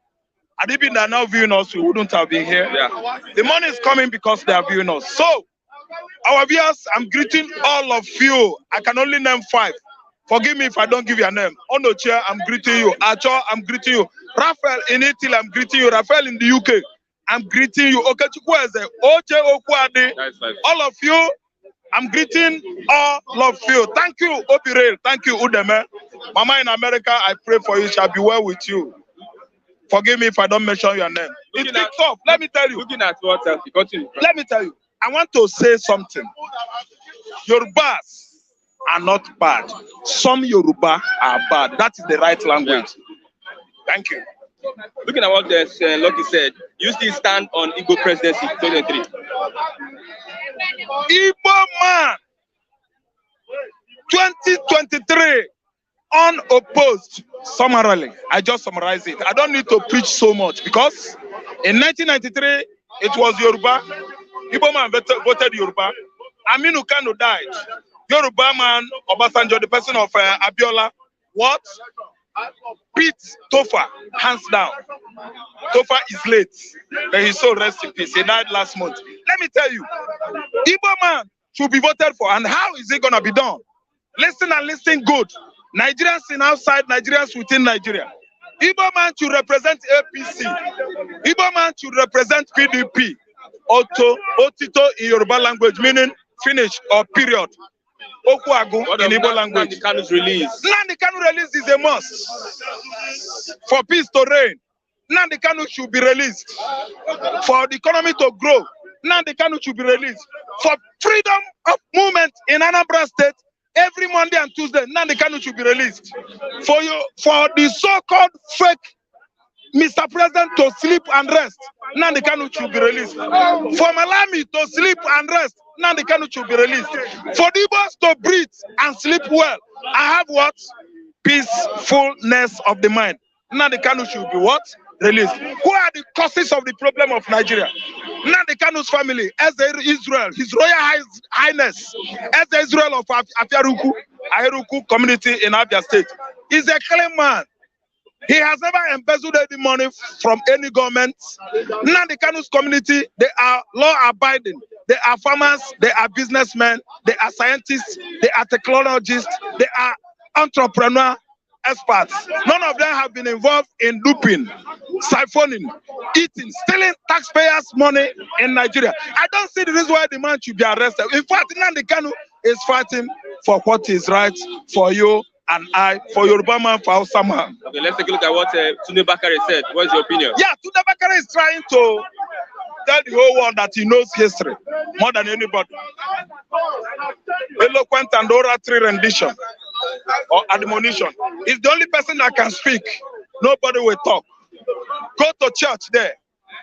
Speaker 8: And even they are now viewing us, we wouldn't have been here.
Speaker 4: Yeah.
Speaker 8: The money is coming because they are viewing us. So, our viewers, I'm greeting all of you. I can only name 5. Forgive me if I don't give your name. Onochia, I'm greeting you. Acho, I'm greeting you. Raphael in Italy, I'm greeting you. Raphael in the UK, I'm greeting you. Okechukweze, Oche Okwade, all of you, I'm greeting all of you. Thank you, Obirel. Thank you, Udeme. Mama in America, I pray for you. Shall be well with you. Forgive me if I don't mention your name. It's tough. Let me tell you.
Speaker 4: Looking at what else? Continue.
Speaker 8: Let me tell you. I want to say something. Yorubas are not bad. Some Yoruba are bad. That is the right language. Yeah. Thank you.
Speaker 4: Looking at what Lucky said, you still stand on Igbo presidency 2023.
Speaker 8: Igbo man, 2023, unopposed. Summarily, I just summarize it. I don't need to preach so much because in 1993, it was Yoruba. Igbo man voted Yoruba. Aminu Kano died. Yoruba man, Obasanjo, the person of Abiola, what? Beat Tofa, hands down. Tofa is late. May his soul rest in peace. He died last month. Let me tell you, Igbo man should be voted for. And how is it going to be done? Listen and listen good. Nigerians in outside, Nigerians within Nigeria. Igbo man should represent APC. Igbo man should represent PDP. Otito in Yoruba language, meaning finish or period. Okuagu in Igbo language.
Speaker 4: Nnamdi Kanu's release.
Speaker 8: Nnamdi Kanu release is a must. For peace to reign, Nnamdi Kanu should be released. For the economy to grow, Nnamdi Kanu should be released. For freedom of movement in Anambra State, every Monday and Tuesday, Nnamdi Kanu should be released. For the so-called fake Mr. President to sleep and rest, Nnamdi Kanu should be released. For Malami to sleep and rest, Nnamdi Kanu should be released. For the Igbos to breathe and sleep well, I have what? Peacefulness of the mind. Nnamdi Kanu should be what? Released. Who are the causes of the problem of Nigeria? Nnamdi Kanu's family, as Israel, His Royal Highness, as Israel of Aheruku community in Abia State, is a clean man. He has never embezzled any money from any government. Nnamdi Kanu's community, they are law-abiding. They are farmers, they are businessmen, they are scientists, they are technologists, they are entrepreneur experts. None of them have been involved in duping, siphoning, eating, stealing taxpayers' money in Nigeria. I don't see the reason why the man should be arrested. In fact, Nnamdi Kanu is fighting for what is right for you and I, for Yoruba man, for Hausa man.
Speaker 4: Okay, let's take a look at what Bakare said. What's your opinion?
Speaker 8: Yeah, Bakare is trying to tell the whole world that he knows history more than anybody. Eloquent and oratory rendition. or admonition. He's the only person that can speak. Nobody will talk. Go to church there.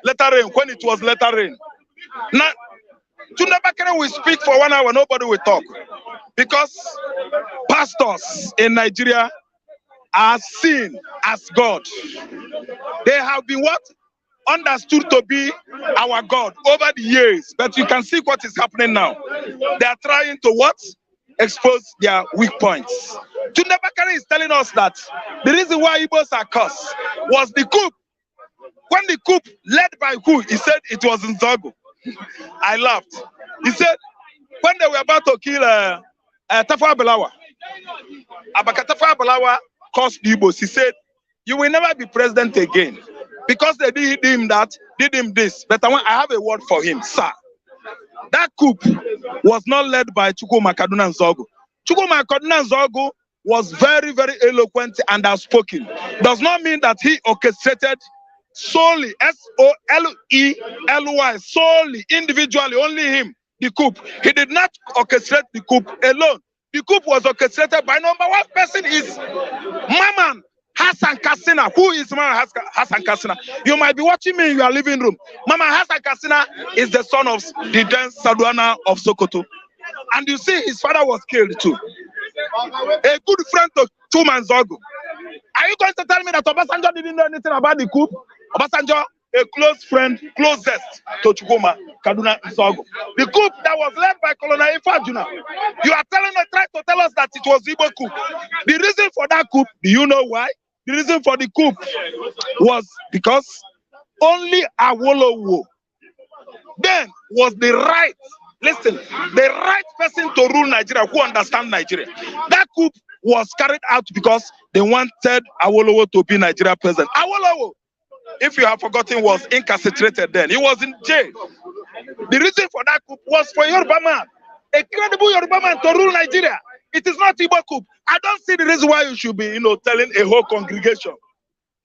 Speaker 8: Let her rain. When it was let her rain. Now, Tunde Bakare will speak for 1 hour. Nobody will talk. Because pastors in Nigeria are seen as God. They have been what? Understood to be our God over the years. But you can see what is happening now. They are trying to what? Expose their weak points. Tunde Bakare is telling us that the reason why Igbos are cursed was the coup. When the coup led by who? He said it was in Zogo. I laughed. He said when they were about to kill Tafawa Balewa, Tafawa Balewa caused the Igbos. He said, you will never be president again. Because they did him that, did him this. But I have a word for him, sir. That coup was not led by Chukwuma Kaduna Nzogu. Chukwuma Kaduna Nzogu was very, very eloquent and outspoken. Does not mean that he orchestrated solely, S-O-L-E-L-Y, solely, individually, only him, the coup. He did not orchestrate the coup alone. The coup was orchestrated by number one person is Maman Hassan Kassina. Who is Maman Hassan Kassina? You might be watching me in your living room. Maman Hassan Kassina is the son of the then Saduana of Sokoto. And you see his father was killed too. A good friend to Chuma Nzogu. Are you going to tell me that Obasanjo didn't know anything about the coup? Obasanjo, a close friend, closest to Chukwuma Kaduna Nzogu. The coup that was led by Colonel Ifajuna. You are trying to tell us that it was Igbo coup. The reason for that coup, do you know why? The reason for the coup was because only Awolowo then was the right, listen, the right person to rule Nigeria, who understands Nigeria. That coup was carried out because they wanted Awolowo to be Nigeria president. Awolowo, if you have forgotten, was incarcerated then. He was in jail. The reason for that coup was for Yoruba man, a credible Yoruba man to rule Nigeria. It is not Igbo coup. I don't see the reason why you should be, telling a whole congregation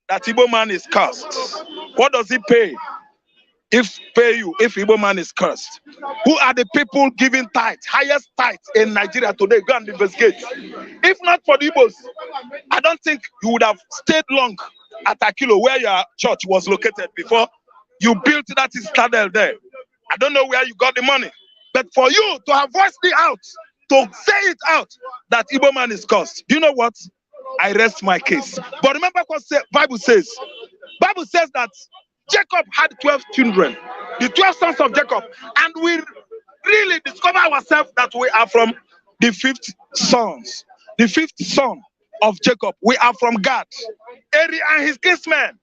Speaker 8: that Igbo man is cursed. What does he pay? If Igbo man is cursed? Who are the people giving tithe, highest tithe in Nigeria today? Go and investigate. If not for the Igbos, I don't think you would have stayed long at Akilo, where your church was located before you built that citadel there. I don't know where you got the money, but for you to have voiced it out, to say it out, that Igbo man is cursed, you know what? I rest my case. But remember what the Bible says. Bible says that Jacob had 12 children, the 12 sons of Jacob, and we really discover ourselves that we are from the fifth son of Jacob. We are from Gad. Eri and his kinsmen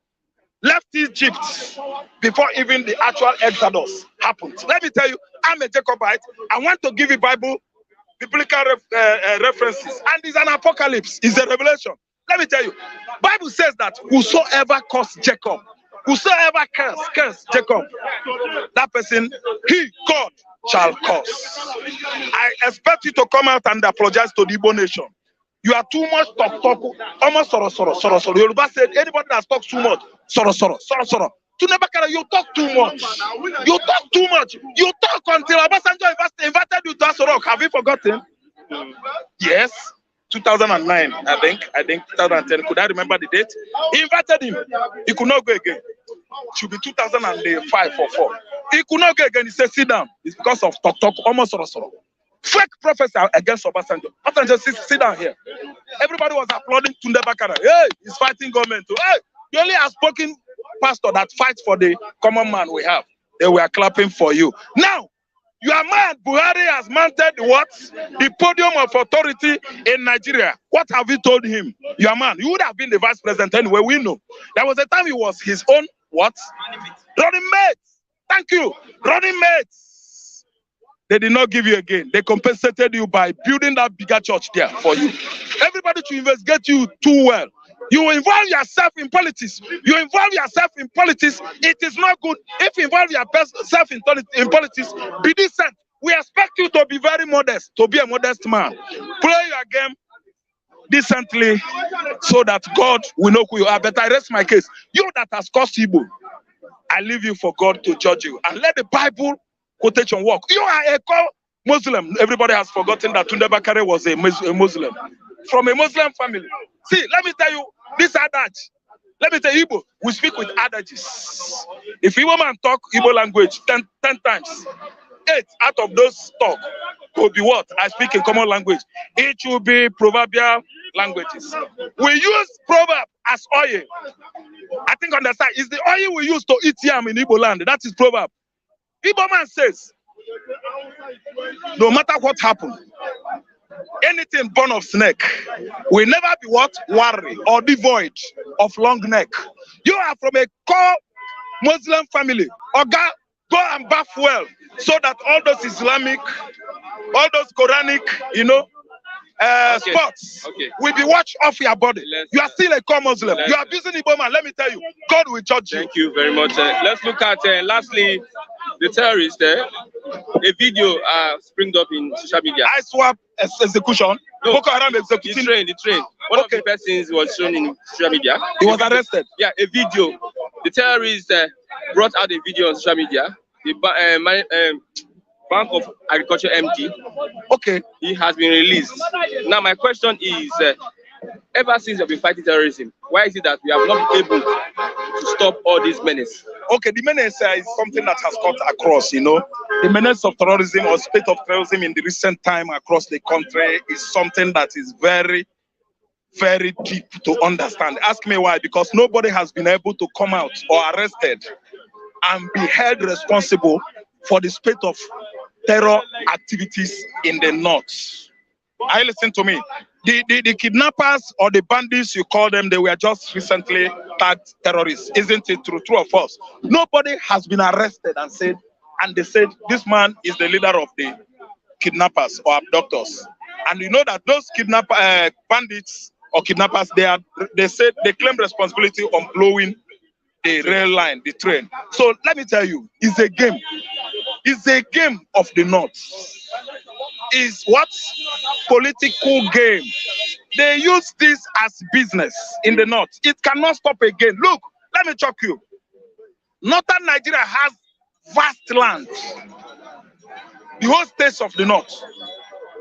Speaker 8: left Egypt before even the actual Exodus happened. Let me tell you, I'm a Jacobite. I want to give you biblical references, and it's an apocalypse, it's a revelation. Let me tell you, Bible says that whosoever cursed Jacob, whosoever curse Jacob, that person, he, God, shall curse. I expect you to come out and apologize to the Igbo nation. You are too much talk, almost soro. Yoruba said, anybody that talks too much, soro. Tunde Bakare, you talk too much. You talk too much. You talk until Obasanjo invited you to Aso Rock. Have you forgotten? Yes. 2009, I think 2010. Could I remember the date? He invited him. He could not go again. It should be 2005 or 4. He could not go again. He said, sit down. It's because of talk, almost soro. Fake prophecy against Obasanjo. Obasanjo, sit down here. Everybody was applauding Tunde Bakare. Hey, he's fighting government too. Hey, the only outspoken pastor that fights for the common man we have. They were clapping for you. Now, you are mad. Buhari has mounted what? The podium of authority in Nigeria. What have you told him? You are man. You would have been the vice president anyway. We know. There was a time he was his own what? Running mate. Thank you. Running mates. They did not give you again. They compensated you by building that bigger church there for you. Everybody to investigate you too well. You involve yourself in politics. You involve yourself in politics. It is not good. If you involve yourself in politics, be decent. We expect you to be very modest, to be a modest man. Play your game decently so that God will know who you are. But I rest my case. You that has caused evil, I leave you for God to judge you. And let the Bible quotation work. You are a Muslim. Everybody has forgotten that Tunde Bakare was a Muslim. from a Muslim family. See, let me tell you, this adage. Let me tell you, Igbo, we speak with adages. If Igbo man talk Igbo language 10 times, 8 out of those talk will be what? I speak in common language. It will be proverbial languages. We use proverb as oil. I think on the side, it's the oil we use to eat yam in Igbo land. That is proverb. Igbo man says, no matter what happens, anything born of snake will never be what? Worry or devoid of long neck. You are from a core Muslim family. Oga, go and bath well so that all those Islamic, all those Quranic, spots will be washed off your body. You are still a core Muslim. You are abusing Igbo man. Let me tell you, God will judge you.
Speaker 4: Thank you very much. Let's look at, lastly, the terrorists there. A video springed up in social media.
Speaker 8: I swap execution. No, Boko Haram executing.
Speaker 4: The train. One of the persons was shown in social media.
Speaker 8: He was arrested.
Speaker 4: Yeah, a video. The terrorists brought out a video on social media. The Bank of Agriculture MD.
Speaker 8: Okay.
Speaker 4: He has been released. Now my question is, ever since we've been fighting terrorism, why is it that we have not been able to stop all these menaces?
Speaker 8: Okay, the menace is something that has cut across, The menace of terrorism or state of terrorism in the recent time across the country is something that is very, very deep to understand. Ask me why, because nobody has been able to come out or arrested and be held responsible for the spate of terror activities in the north. I listen to me. The kidnappers or the bandits, you call them, they were just recently tagged terrorists. Isn't it true? True or false? Nobody has been arrested and they said this man is the leader of the kidnappers or abductors. And you know that those bandits or kidnappers, they said they claim responsibility on blowing the rail line, the train. So let me tell you, it's a game. It's a game of the north. Is what? Political game. They use this as business in the north. It cannot stop again. Look, let me shock you. Northern Nigeria has vast land. The whole states of the north.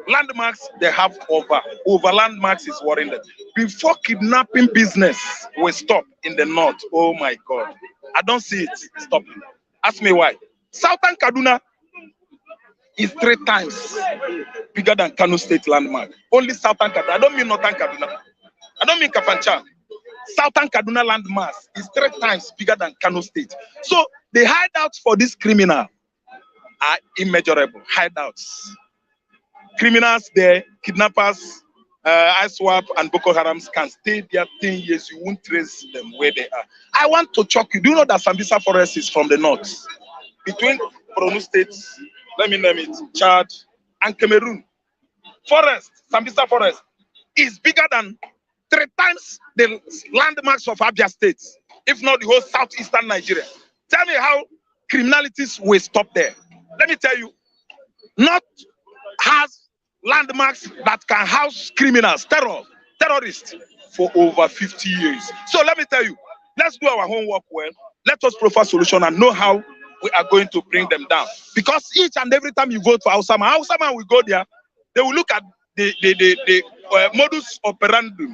Speaker 8: Landmarks they have over landmarks is worrying them. Before kidnapping business will stop in the north, oh my God, I don't see it stopping. Ask me why. Southern Kaduna is 3 times bigger than Kano State landmark. Only Southern Kaduna. I don't mean Northern Kaduna. I don't mean Kafancha. Southern Kaduna landmass is 3 times bigger than Kano State. So the hideouts for this criminal are immeasurable. Hideouts. Criminals there, kidnappers, ISWAP and Boko Harams can stay there 10 years. You won't trace them where they are. I want to shock you. Do you know that Sambisa Forest is from the north? Between Borno State, let me name it, Chad and Cameroon. Sambisa Forest is bigger than 3 times the landmarks of Abia State, if not the whole southeastern Nigeria. Tell me how criminalities will stop there. Let me tell you, North has landmarks that can house criminals, terrorists for over 50 years. So let me tell you, let's do our homework well. Let us profile solution and know how we are going to bring them down. Because each and every time you vote for Hausama will go there, they will look at the modus operandi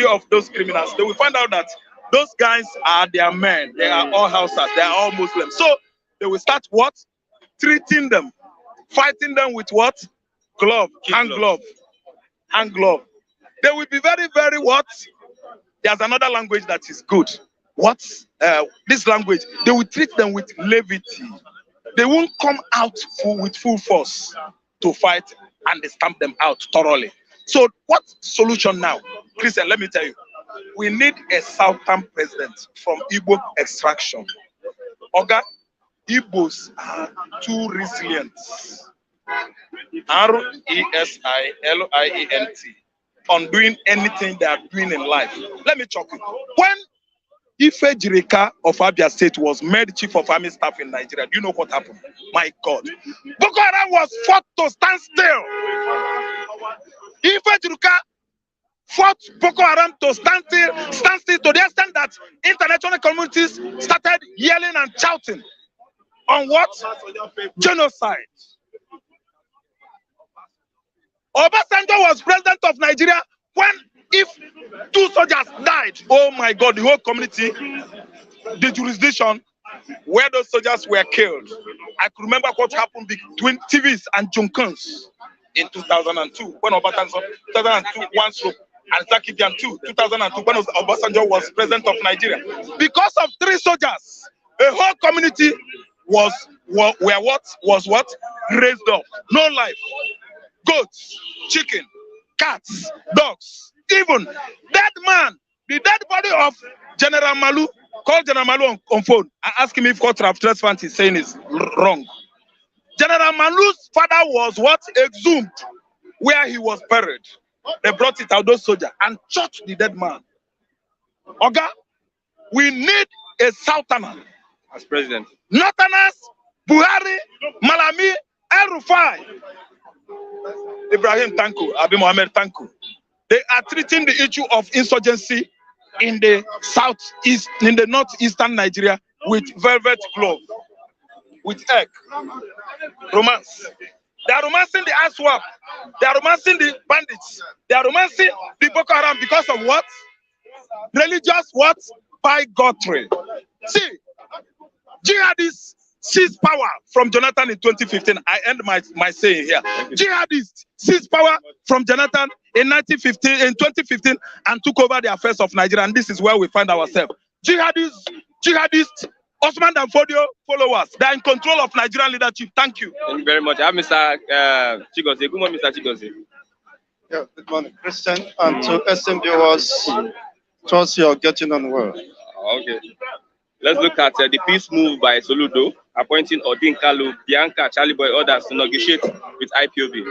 Speaker 8: of those criminals. They will find out that those guys are their men. They are all Hausas. They are all Muslims. So they will start what? Treating them. Fighting them with what? Hand glove. They will be very, very what? There's another language that is good. What? This language, they will treat them with levity. They won't come out with full force to fight and they stamp them out thoroughly. So what solution now? Christian, let me tell you. We need a southern president from Igbo extraction. Oga, Igbos are too resilient. RESILIENT on doing anything they are doing in life. Let me shock you. When Ife Jirika of Abia State was made chief of army staff in Nigeria, do you know what happened? My God. Boko Haram was fought to stand still. Ife Jirika fought Boko Haram to stand still to the extent that international communities started yelling and shouting on what? Genocide. Obasanjo was president of Nigeria, if 2 soldiers died, oh my God, the whole community, the jurisdiction where those soldiers were killed. I could remember what happened between TVs and Junkans in 2002, when Obasanjo, 2002, one stroke, and Zakibian 2002, when Obasanjo was president of Nigeria. Because of 3 soldiers, a whole community was raised up. No life. Goats, chicken, cats, dogs, even dead man, the dead body of General Malu. Call General Malu on phone and ask him if what Traftress is saying is wrong. General Malu's father was exhumed where he was buried. They brought it out, those soldiers, and shot the dead man. Oga, we need a Southerner
Speaker 4: as president.
Speaker 8: Northerners, Buhari, Malami, El-Rufai, Ibrahim Tanko, Abi Mohammed Tanko. They are treating the issue of insurgency in the southeast, in the northeastern Nigeria with velvet glove, with egg, romance. They are romancing the ASWAP. They are romancing the bandits. They are romancing the Boko Haram because of what? Religious what? Bigotry. See, jihadists seized power from Jonathan in 2015. I end my saying here. Jihadists seized power from Jonathan in 2015 and took over the affairs of Nigeria. And this is where we find ourselves. Jihadists, Osman Danfodio followers, they are in control of Nigerian leadership. Thank you.
Speaker 4: Thank you very much. I have Mr. Chigozie. Good morning, Mr. Chigozie.
Speaker 9: Yeah, good morning, Christian. And to SM viewers, trust you're getting on well.
Speaker 4: Okay. Let's look at the peace move by Soludo, appointing Odin Kalu, Bianca, Charlie Boy, others to negotiate with IPOB.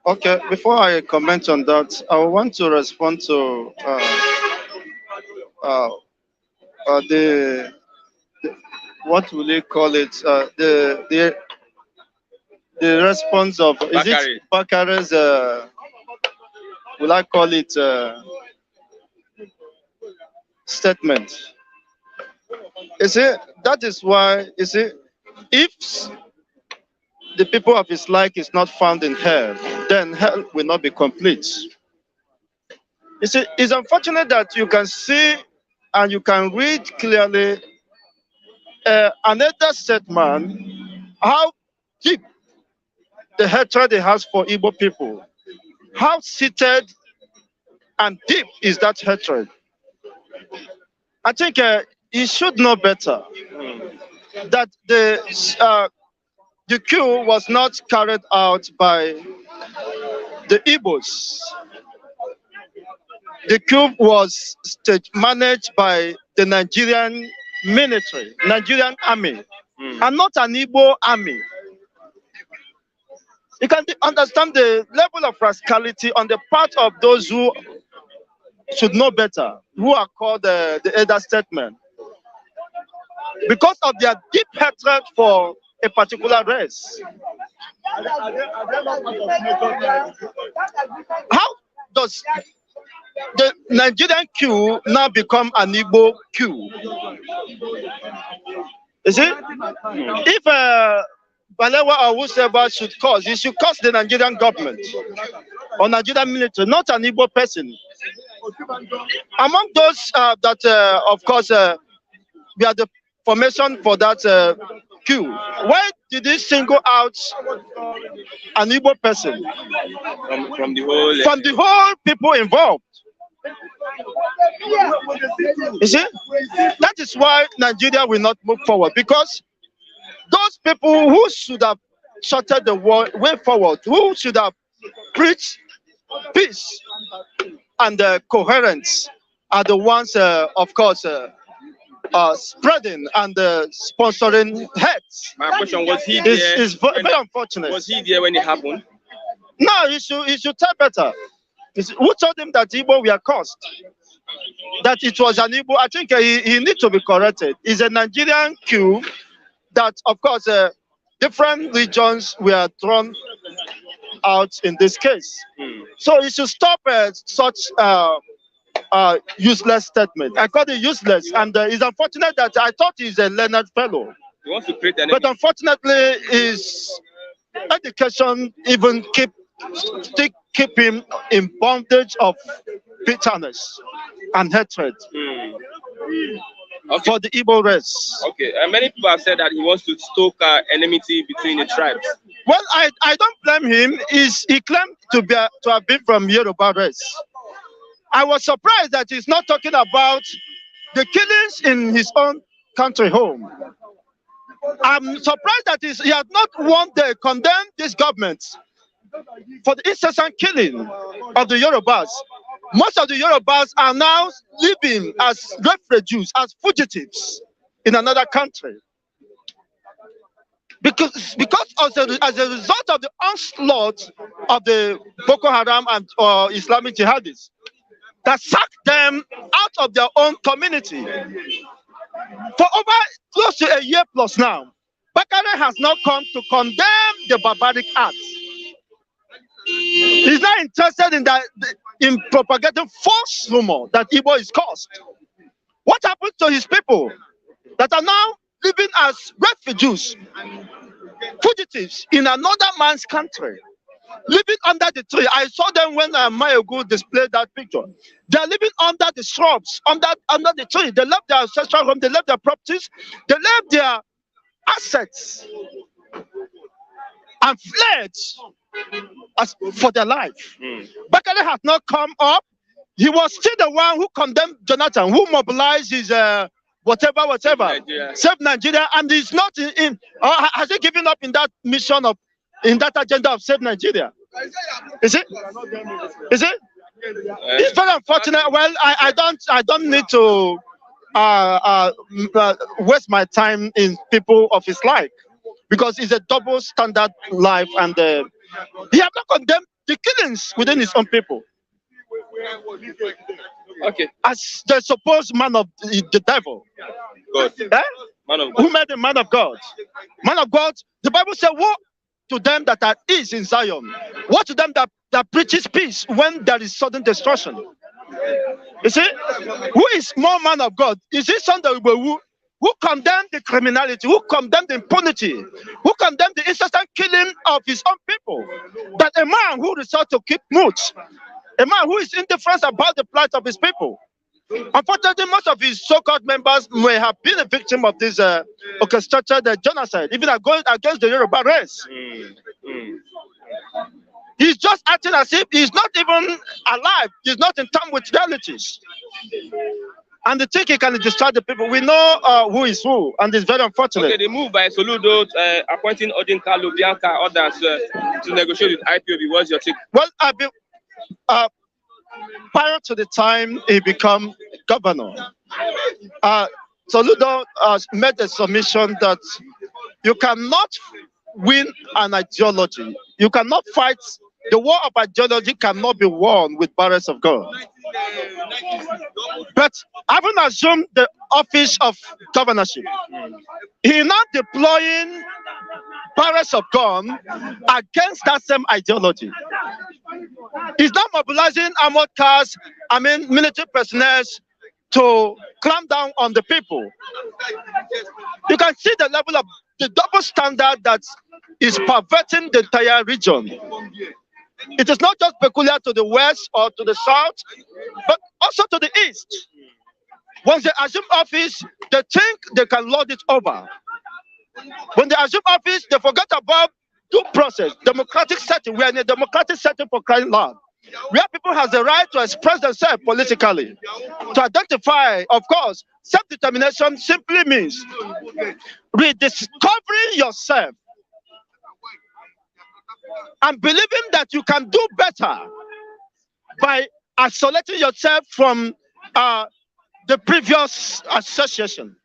Speaker 9: Okay, before I comment on that, I want to respond to the what will you call it? The response of Bakare'S, will I call it statement? You see, that is why, you see, if the people of his like is not found in hell, then hell will not be complete. You see, it's unfortunate that you can see and you can read clearly another statement, how deep the hatred he has for Igbo people. How seated and deep is that hatred? I think he should know better that the coup was not carried out by the Igbos. The coup was managed by the Nigerian military, Nigerian army, and not an Igbo army. You can understand the level of rascality on the part of those who should know better, who are called the elder statesmen, because of their deep hatred for a particular race. How does the Nigerian coup now become an Igbo coup? You see, if Balewa or whoever should cause, it should cause the Nigerian government or Nigerian military, not an Igbo person. Among those that, of course, we are the formation for that coup. Why did he single out an Igbo person
Speaker 4: from the
Speaker 9: whole people involved? You see, that is why Nigeria will not move forward, because those people who should have shuttered the way forward, who should have preached peace and coherence, are the ones, of course, spreading and sponsoring heads.
Speaker 4: My question was, he there?
Speaker 9: It's very unfortunate.
Speaker 4: Was he there when it happened?
Speaker 9: No, he should tell better. Who told him that Igbo were caused? That it was an Igbo? I think he needs to be corrected. It's a Nigerian coup that, of course, different regions were thrown out in this case. So he should stop such useless statement. I call it useless, and it's unfortunate that I thought he's a learned fellow.
Speaker 4: He wants to create an
Speaker 9: but unfortunately, his education even stick keep him in bondage of bitterness and hatred
Speaker 4: Okay.
Speaker 9: for the Igbo race.
Speaker 4: Okay. Many people have said that he wants to stoke enmity between the tribes.
Speaker 9: Well, I don't blame him. He claimed to have been from Yoruba race. I was surprised that he's not talking about the killings in his own country home. I'm surprised that he has not one day condemned this government for the incessant killing of the Yorubas. Most of the Yorubas are now living as refugees, as fugitives in another country. Because as a result of the onslaught of the Boko Haram and Islamic jihadists that sacked them out of their own community. For over close to a year plus now, Bakare has not come to condemn the barbaric acts. He's not interested in propagating false rumor that Igbo is caused. What happened to his people that are now living as refugees, fugitives in another man's country, living under the tree? I saw them when Mayogu displayed that picture. They are living under the shrubs, under the tree. They left their ancestral home, they left their properties, they left their assets and fled for their life. Bakare has not come up. He was still the one who condemned Jonathan, who mobilized his whatever, save Nigeria, and he's not has he given up in that mission in that agenda of save Nigeria? Is it? Is it? It's very unfortunate. Well, I don't need to waste my time in people of his like, because it's a double standard life, and he has not condemned the killings within his own people.
Speaker 4: Okay.
Speaker 9: As the supposed man of the devil.
Speaker 4: God.
Speaker 9: Eh?
Speaker 4: Man of God.
Speaker 9: Who made a man of God? Man of God, the Bible says, woe to them that are ease in Zion. Woe to them that preaches peace when there is sudden destruction. You see, who is more man of God? Is it Sunday who condemned the criminality, who condemned the impunity, who condemned the incessant killing of his own people? That a man who resorts to keep mute, a man who is indifferent about the plight of his people. Unfortunately, most of his so-called members may have been a victim of this orchestrated genocide, even going against the Yoruba race. He's just acting as if he's not even alive. He's not in time with realities. And they think he can distract the people. We know who is who, and it's very unfortunate.
Speaker 4: Okay, the move by Soludo appointing Odin Carlo, Bianca, others to negotiate with IPOB. What's your take?
Speaker 9: Well, prior to the time he became governor, Soludo made a submission that you cannot win an ideology. You cannot fight. The war of ideology cannot be won with barriers of God. But having assumed the office of governorship, he now deploying barriers of gun against that same ideology. He's not mobilizing armored cars, military personnel to clamp down on the people. You can see the level of the double standard that is perverting the entire region. It is not just peculiar to the west or to the south, but also to the east. Once they assume office, they think they can lord it over. When they assume office, they forget about due process, democratic setting. We are in a democratic setting, for crying loud, where people have the right to express themselves politically, to identify. Of course, self-determination simply means rediscovering yourself and believing that you can do better by isolating yourself from the previous association,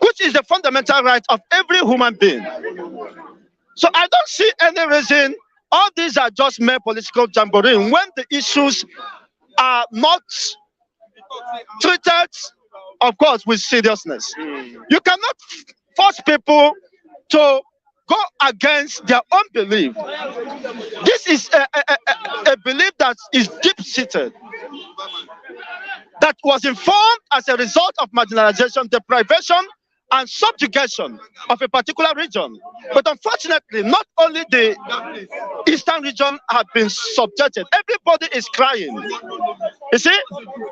Speaker 9: which is the fundamental right of every human being. So I don't see any reason. All these are just mere political jamboree when the issues are not treated, of course, with seriousness. You cannot force people to go against their own belief. This is a belief that is deep-seated, that was informed as a result of marginalization, deprivation, and subjugation of a particular region. But unfortunately, not only the eastern region have been subjected, everybody is crying. You see,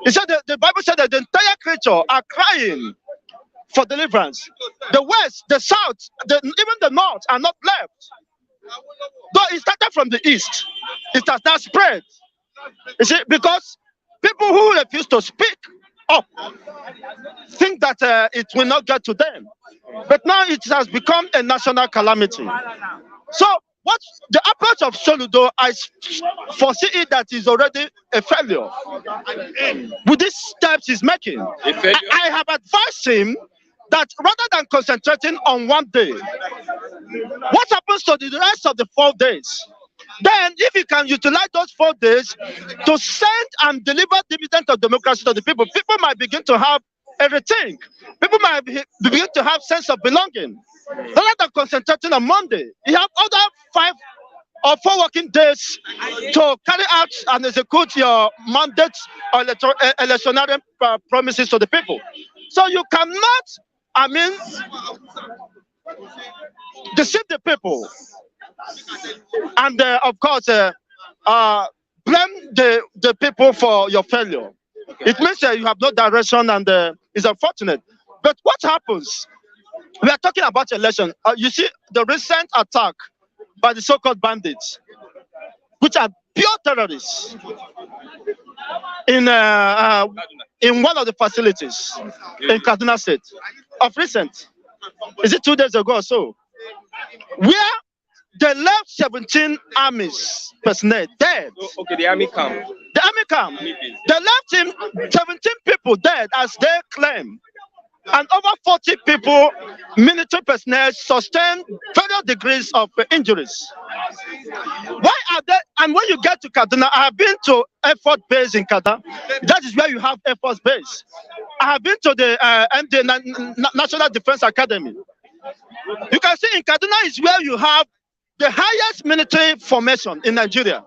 Speaker 9: the Bible said that the entire creature are crying for deliverance. The west, the south, even the north are not left. Though it started from the east, it has now spread. You see, because people who refuse to speak up think that it will not get to them. But now it has become a national calamity. So what the approach of Soludo, I foresee it that is already a failure with these steps he's making. I have advised him that rather than concentrating on one day, what happens to the rest of the 4 days? Then, if you can utilize those 4 days to send and deliver dividend of democracy to the people, people might begin to have a rethink. People might begin to have sense of belonging. Rather than concentrating on Monday, you have other 5 or 4 working days to carry out and execute your mandates or electionary promises to the people. So you cannot, deceive the people. And of course, blame the people for your failure. It means you have no direction, and it's unfortunate. But what happens? We are talking about election. You see the recent attack by the so-called bandits, which are pure terrorists, in one of the facilities in Kaduna State of recent. Is it 2 days ago or so? Where they left 17 armies personnel dead.
Speaker 4: Okay, the army camp.
Speaker 9: The army camp. They left 17 people dead, as they claim. And over 40 people, military personnel, sustained various degrees of injuries. Why are they? And when you get to Kaduna, I have been to Air Force Base in Kaduna. That is where you have Air Force Base. I have been to the National Defense Academy. You can see in Kaduna is where you have the highest military formation in Nigeria.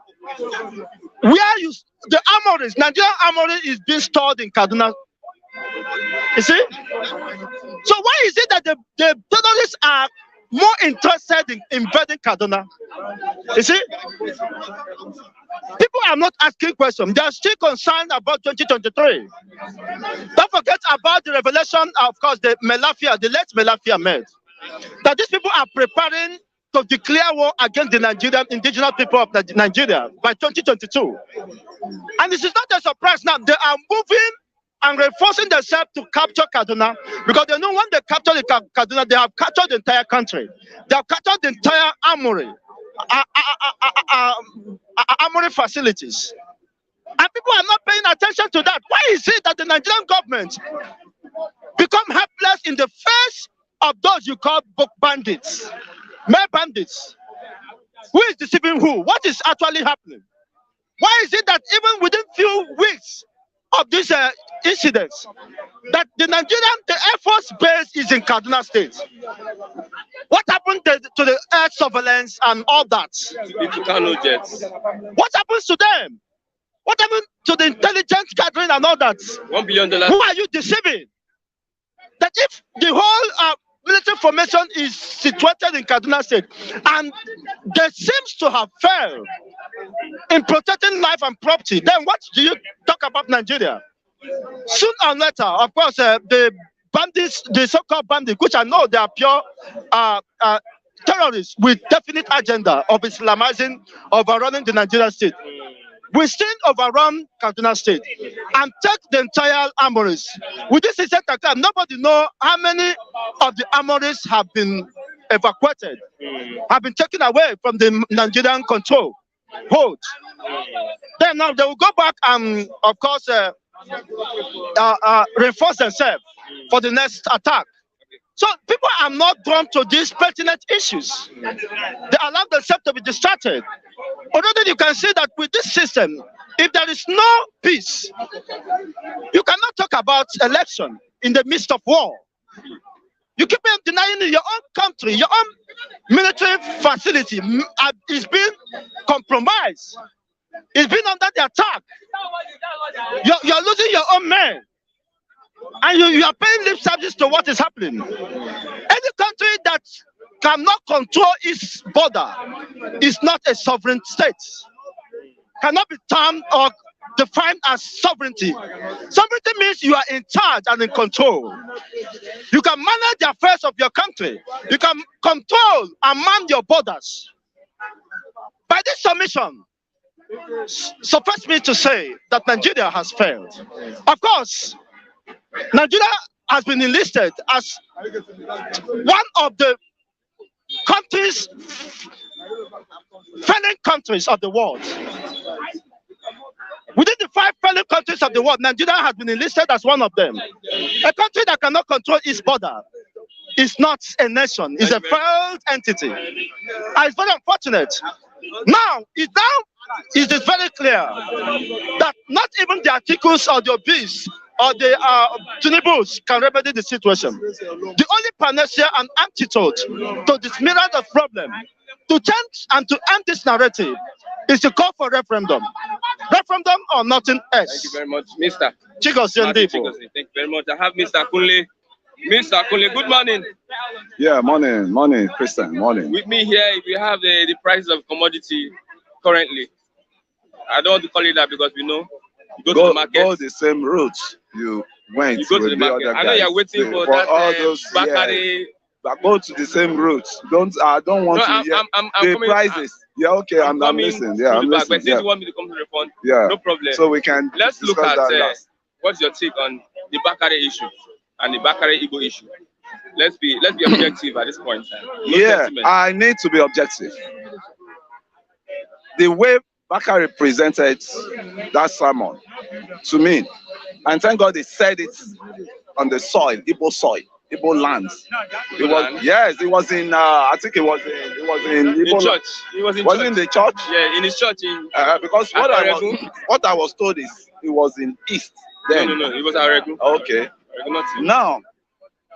Speaker 9: Where the armories, Nigerian armory is being stored in Kaduna. You see? So why is it that the terrorists are more interested in invading Kaduna? You see? People are not asking questions. They are still concerned about 2023. Don't forget about the revelation, of course, the late Melafia made. That these people are preparing to declare war against the Nigerian indigenous people of Nigeria by 2022. And this is not a surprise now. They are moving and reinforcing themselves to capture Kaduna, because they know when they capture Kaduna, they have captured the entire country. They have captured the entire armory, armory facilities. And people are not paying attention to that. Why is it that the Nigerian government become helpless in the face of those you call bandits, mere bandits? Who is deceiving who? What is actually happening? Why is it that even within few weeks of these incidents, that the Air Force Base is in Kaduna State? What happened to the air surveillance and all that? What happens to them? What happened to the intelligence gathering and all that?
Speaker 4: $1 billion.
Speaker 9: Who are you deceiving? That if the whole military formation is situated in Kaduna State, and they seems to have failed in protecting life and property, then what do you talk about Nigeria? Soon or later, of course, the bandits, the so-called bandits, which I know they are pure terrorists with definite agenda of Islamizing, overrunning the Nigerian state, will still overrun Kaduna State and take the entire armories. With this incident, nobody knows how many of the armories have been evacuated, have been taken away from the Nigerian control hold. Then now they will go back and, of course, reinforce themselves for the next attack. So people are not drawn to these pertinent issues. They allow themselves to be distracted. Although you can see that with this system, if there is no peace, you cannot talk about election in the midst of war. You keep denying your own country, your own military facility is being compromised. It's been under the attack. You're losing your own men. And you are paying lip service established to what is happening. Any country that cannot control its border is not a sovereign state. Cannot be termed or defined as sovereignty. Sovereignty means you are in charge and in control. You can manage the affairs of your country. You can control and man your borders. By this submission, suffice me to say that Nigeria has failed. Of course, Nigeria has been enlisted as one of the countries, failing countries of the world. Within the 5 failing countries of the world, Nigeria has been enlisted as one of them. A country that cannot control its border is not a nation, it's a failed entity. And it's very unfortunate. Now it is very clear that not even the articles or the obese or the Tinubus can remedy the situation. The only panacea and antidote to this myriad of problems, to change and to end this narrative, is to call for referendum. Referendum or nothing else.
Speaker 4: Thank you very much, Mr.
Speaker 9: Chigozie.
Speaker 4: Thank you very much. I have Mr. Kunle. Mr. Kunle, good morning.
Speaker 10: Yeah, morning, Christian, morning.
Speaker 4: With me here, we have the prices of commodity currently. I don't want to call it that because we know you go to the market.
Speaker 10: Go the same route you went.
Speaker 4: You go to the market. I know you're waiting for that
Speaker 10: all those
Speaker 4: Bakare.
Speaker 10: Yeah, but go to the same route. I don't want to hear the prices. Yeah, okay, I'm listening. Yeah, I'm listening.
Speaker 4: But since you want me to come to the front,
Speaker 10: yeah,
Speaker 4: no problem.
Speaker 10: So we can.
Speaker 4: Let's look at what's your take on the Bakare issue and the Bakare Igbo issue. Let's be objective at this point.
Speaker 10: Yeah, I need to be objective. The way Bakare presented that sermon to me, and thank God they said it on the soil, Igbo soil, Igbo lands. It was, yes, it was in. I think it was in Igbo
Speaker 4: church. It was in
Speaker 10: was
Speaker 4: church.
Speaker 10: In the church.
Speaker 4: Yeah, in his church.
Speaker 10: Because what I was told is it was in East. Then.
Speaker 4: No, it was Aregu.
Speaker 10: Okay. Now,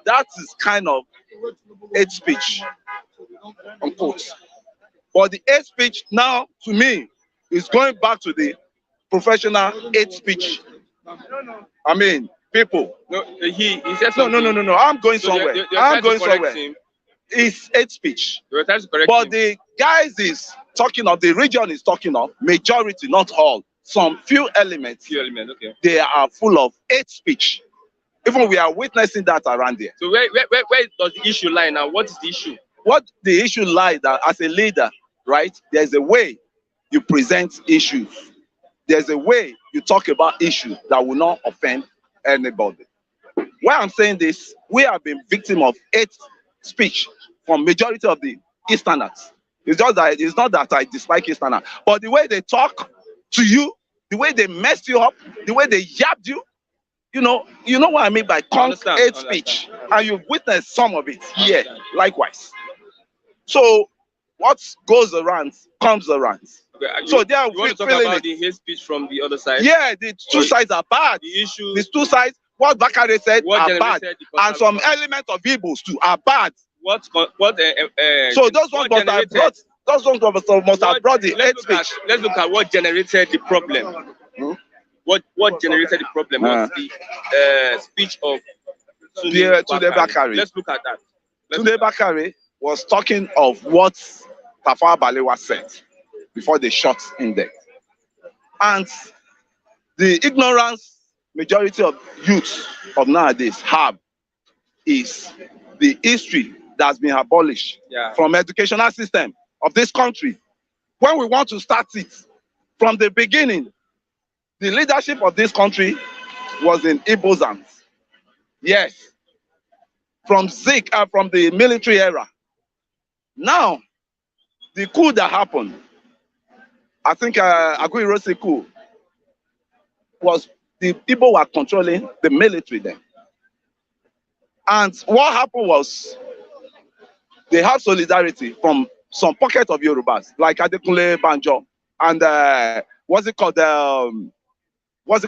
Speaker 10: that is kind of hate speech, unquote. But the hate speech now, to me, is going back to the professional hate speech. I mean, people.
Speaker 4: No, he said
Speaker 10: no. I'm going somewhere. I'm going somewhere. It's hate speech. But the guys is talking of, the region is talking of, majority, not all. Some few elements.
Speaker 4: Okay.
Speaker 10: They are full of hate speech. Even we are witnessing that around there.
Speaker 4: So where does the issue lie now? What is the issue?
Speaker 10: What the issue lies that as a leader, right? There's a way you present issues. There's a way you talk about issues that will not offend anybody. Why I'm saying this, we have been victim of hate speech from majority of the Easterners. It's just that it's not that I dislike Easterners, but the way they talk to you, the way they mess you up, the way they yapped you, you know what I mean by hate speech, and you've witnessed some of it here, likewise. So what goes around comes around.
Speaker 4: Okay,
Speaker 10: so they are
Speaker 4: you want to talk about the hate speech from the other side?
Speaker 10: Yeah, the two sides are bad.
Speaker 4: The issue,
Speaker 10: these two sides, what Bakare said are bad, and some element of Igbos too are bad.
Speaker 4: So
Speaker 10: those ones must have brought. Those ones must have brought the hate speech.
Speaker 4: Let's look at what generated the problem. What generated the problem was the speech of
Speaker 10: Tunde Bakare.
Speaker 4: Let's look at that.
Speaker 10: Tunde Bakare was talking of what Tafawa Balewa said before they shot him dead. And the ignorance majority of youth of nowadays have is the history that's been abolished from educational system of this country. When we want to start it from the beginning, the leadership of this country was in Igbo's hands. Yes, from the military era. Now, the coup that happened, I think Aguiyi-Ironsi coup, was the people were controlling the military then. And what happened was they have solidarity from some pocket of Yorubas, like Adekunle Banjo and what's it called? Wale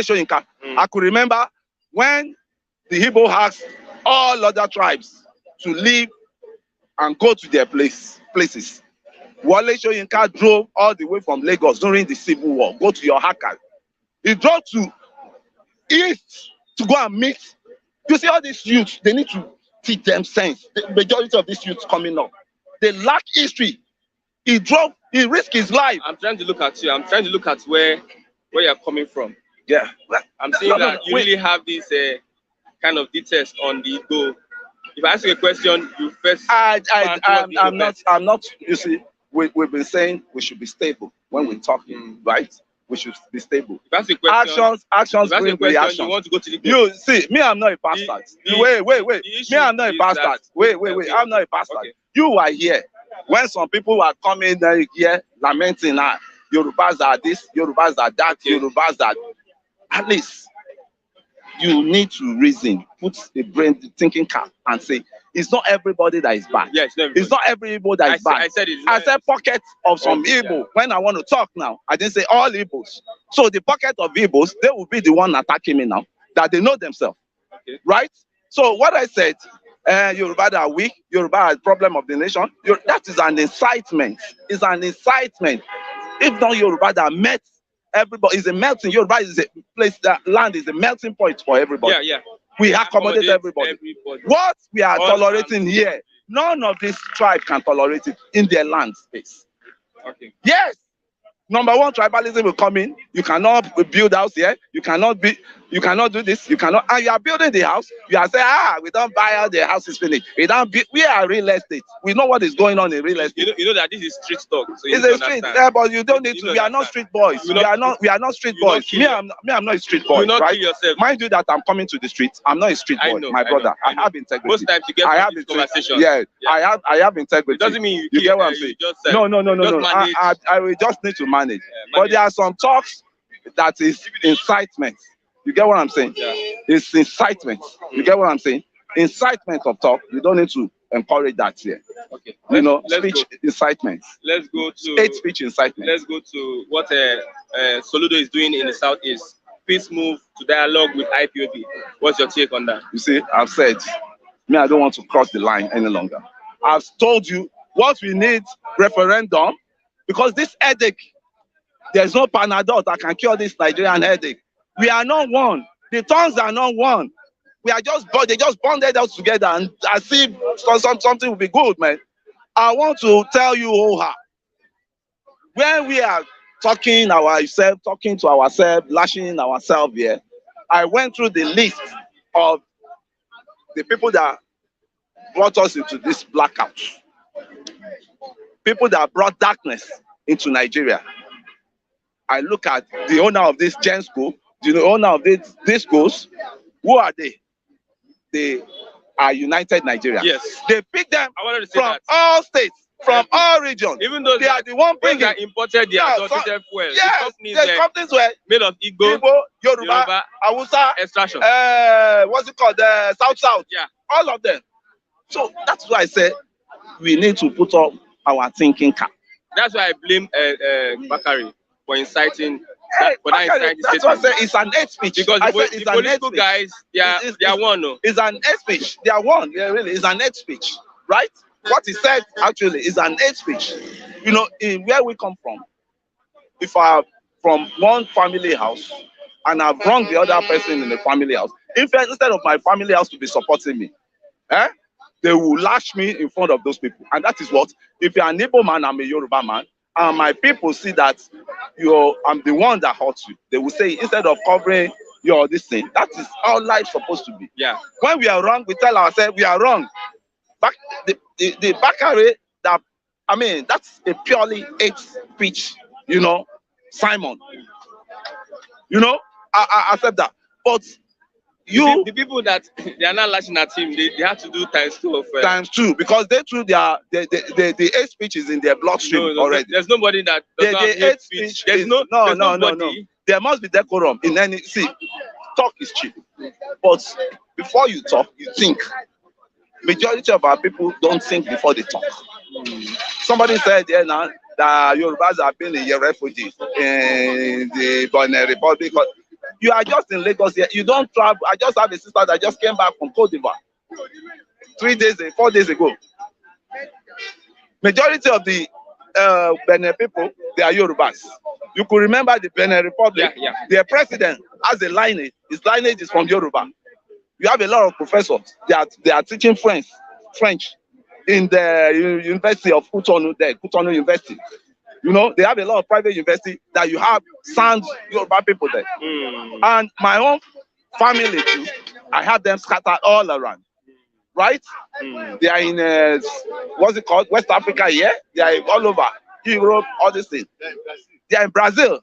Speaker 10: Soyinka. I could remember when the Igbo asked all other tribes to leave and go to their places. Wale Soyinka drove all the way from Lagos during the Civil War, go to your Hakal. He drove to East to go and meet You see all these youths, they need to teach them sense. The majority of these youths coming up, they lack history. He risked his life.
Speaker 4: I'm trying to look at you. I'm trying to look at where you're coming from.
Speaker 10: Yeah.
Speaker 4: I'm saying that you really have this kind of details on the Igbo. If I ask you a question, you first.
Speaker 10: I'm not. You see, we've been saying we should be stable when we're talking, right? We should be stable.
Speaker 4: If I ask you a question,
Speaker 10: actions bring reactions.
Speaker 4: You want to go to the Igbo.
Speaker 10: You see, me, I'm not a bastard. Wait. Me, I'm not a bastard. Wait. I'm not a bastard.
Speaker 4: Okay.
Speaker 10: You are here when some people are coming here lamenting that Yorubas are this, Yorubas are that, Yorubas are. At least you need to reason, put the brain, the thinking cap, and say it's not everybody that is bad.
Speaker 4: Yeah,
Speaker 10: it's not every Igbo that is bad. I said pockets of some Igbo.
Speaker 4: Yeah.
Speaker 10: When I want to talk now, I didn't say all Igbos. So the pocket of Igbos, they will be the one attacking me now, that they know themselves, right? So what I said, Yoruba are weak, Yoruba are problem of the nation. That is an incitement. It's an incitement. If not Yoruba that met everybody, is a melting. Yoruba is a place that land is a melting point for everybody.
Speaker 4: Yeah.
Speaker 10: We accommodate everybody. What we are tolerating here, none of this tribe can tolerate it in their land space.
Speaker 4: Okay.
Speaker 10: Yes. Number one, tribalism will come in. You cannot build house here. You cannot do this. You cannot. And you are building the house. You are saying, we don't buy out the house is finished. We are real estate. We know what is going on in real estate.
Speaker 4: You know that this is street talk. So
Speaker 10: it's a street, but you don't need to. We are not street boys. We are not street boys. I'm not a street boy. Right? Mind you that I'm coming to the street. I'm not a street boy, my brother. I have integrity.
Speaker 4: Most times you get this conversation.
Speaker 10: Yeah, I have integrity.
Speaker 4: It doesn't mean
Speaker 10: you get what I'm saying. No. I will just need to manage. But there are some talks that is incitement. You get what I'm saying?
Speaker 4: Yeah.
Speaker 10: It's incitement. You get what I'm saying? Incitement of talk. You don't need to encourage that here.
Speaker 4: Okay.
Speaker 10: Speech incitement.
Speaker 4: Let's go to
Speaker 10: hate speech incitement.
Speaker 4: Let's go to what Soludo is doing in the southeast. Peace move to dialogue with IPOB. What's your take on that?
Speaker 10: You see, I've said, I don't want to cross the line any longer. I've told you what we need referendum, because this headache, there's no Panadol that can cure this Nigerian headache. We are not one. The tongues are not one. They just bonded us together, and I see something will be good, man. I want to tell you, when we are talking to ourselves, lashing ourselves here, I went through the list of the people that brought us into this blackout. People that brought darkness into Nigeria. I look at the owner of this gen school, the owner of this schools. Who are they? They are United Nigeria.
Speaker 4: Yes.
Speaker 10: They pick them from all states, from all regions.
Speaker 4: Even though
Speaker 10: they are the one bringing
Speaker 4: that imported their adulterated fuel.
Speaker 10: Yes, the companies were
Speaker 4: made of Igbo,
Speaker 10: Yoruba, Hausa,
Speaker 4: extraction.
Speaker 10: What's it called? South.
Speaker 4: Yeah.
Speaker 10: All of them. So that's why I said we need to put up our thinking cap.
Speaker 4: That's why I blame Bakare for inciting.
Speaker 10: That's why I said it's an hate speech.
Speaker 4: Because the political guys, they are one. No?
Speaker 10: It's an hate speech. They are one. Yeah, really, it's an hate speech, right? What he said actually is an hate speech. You know, in where we come from, if I'm from one family house and I've wronged the other person in the family house, instead of my family house to be supporting me, they will lash me in front of those people. And that is what, if you're an Igbo man, I'm a Yoruba man, and my people see that I'm the one that hurts you, they will say, instead of covering your this thing, that is how life supposed to be.
Speaker 4: Yeah.
Speaker 10: When we are wrong, we tell ourselves we are wrong. The Bakare, that's a purely hate speech, Simon. I accept that. But the people that they are not lashing at him, they have to do times two of times two, because they threw the hate speech is in their bloodstream already.
Speaker 4: There's nobody that doesn't have hate speech. There's no.
Speaker 10: There must be decorum in any. See, talk is cheap, but before you talk, you think. Majority of our people don't think before they talk. Somebody said now that Yorubas have been a refugees in the Benin Republic. You are just in Lagos here. You don't travel. I just have a sister that just came back from Cote d'Ivoire 4 days ago. Majority of the Benin people, they are Yorubas. You could remember the Benin Republic.
Speaker 4: Yeah.
Speaker 10: Their president has a lineage. His lineage is from Yoruba. You have a lot of professors. They are teaching French in the University of Cotonou, University. You know, they have a lot of private university that you have sound Yoruba people there. And my own family too, I have them scattered all around. Right? They are in what's it called? West Africa, yeah? They are all over Europe, all these things. They are in Brazil.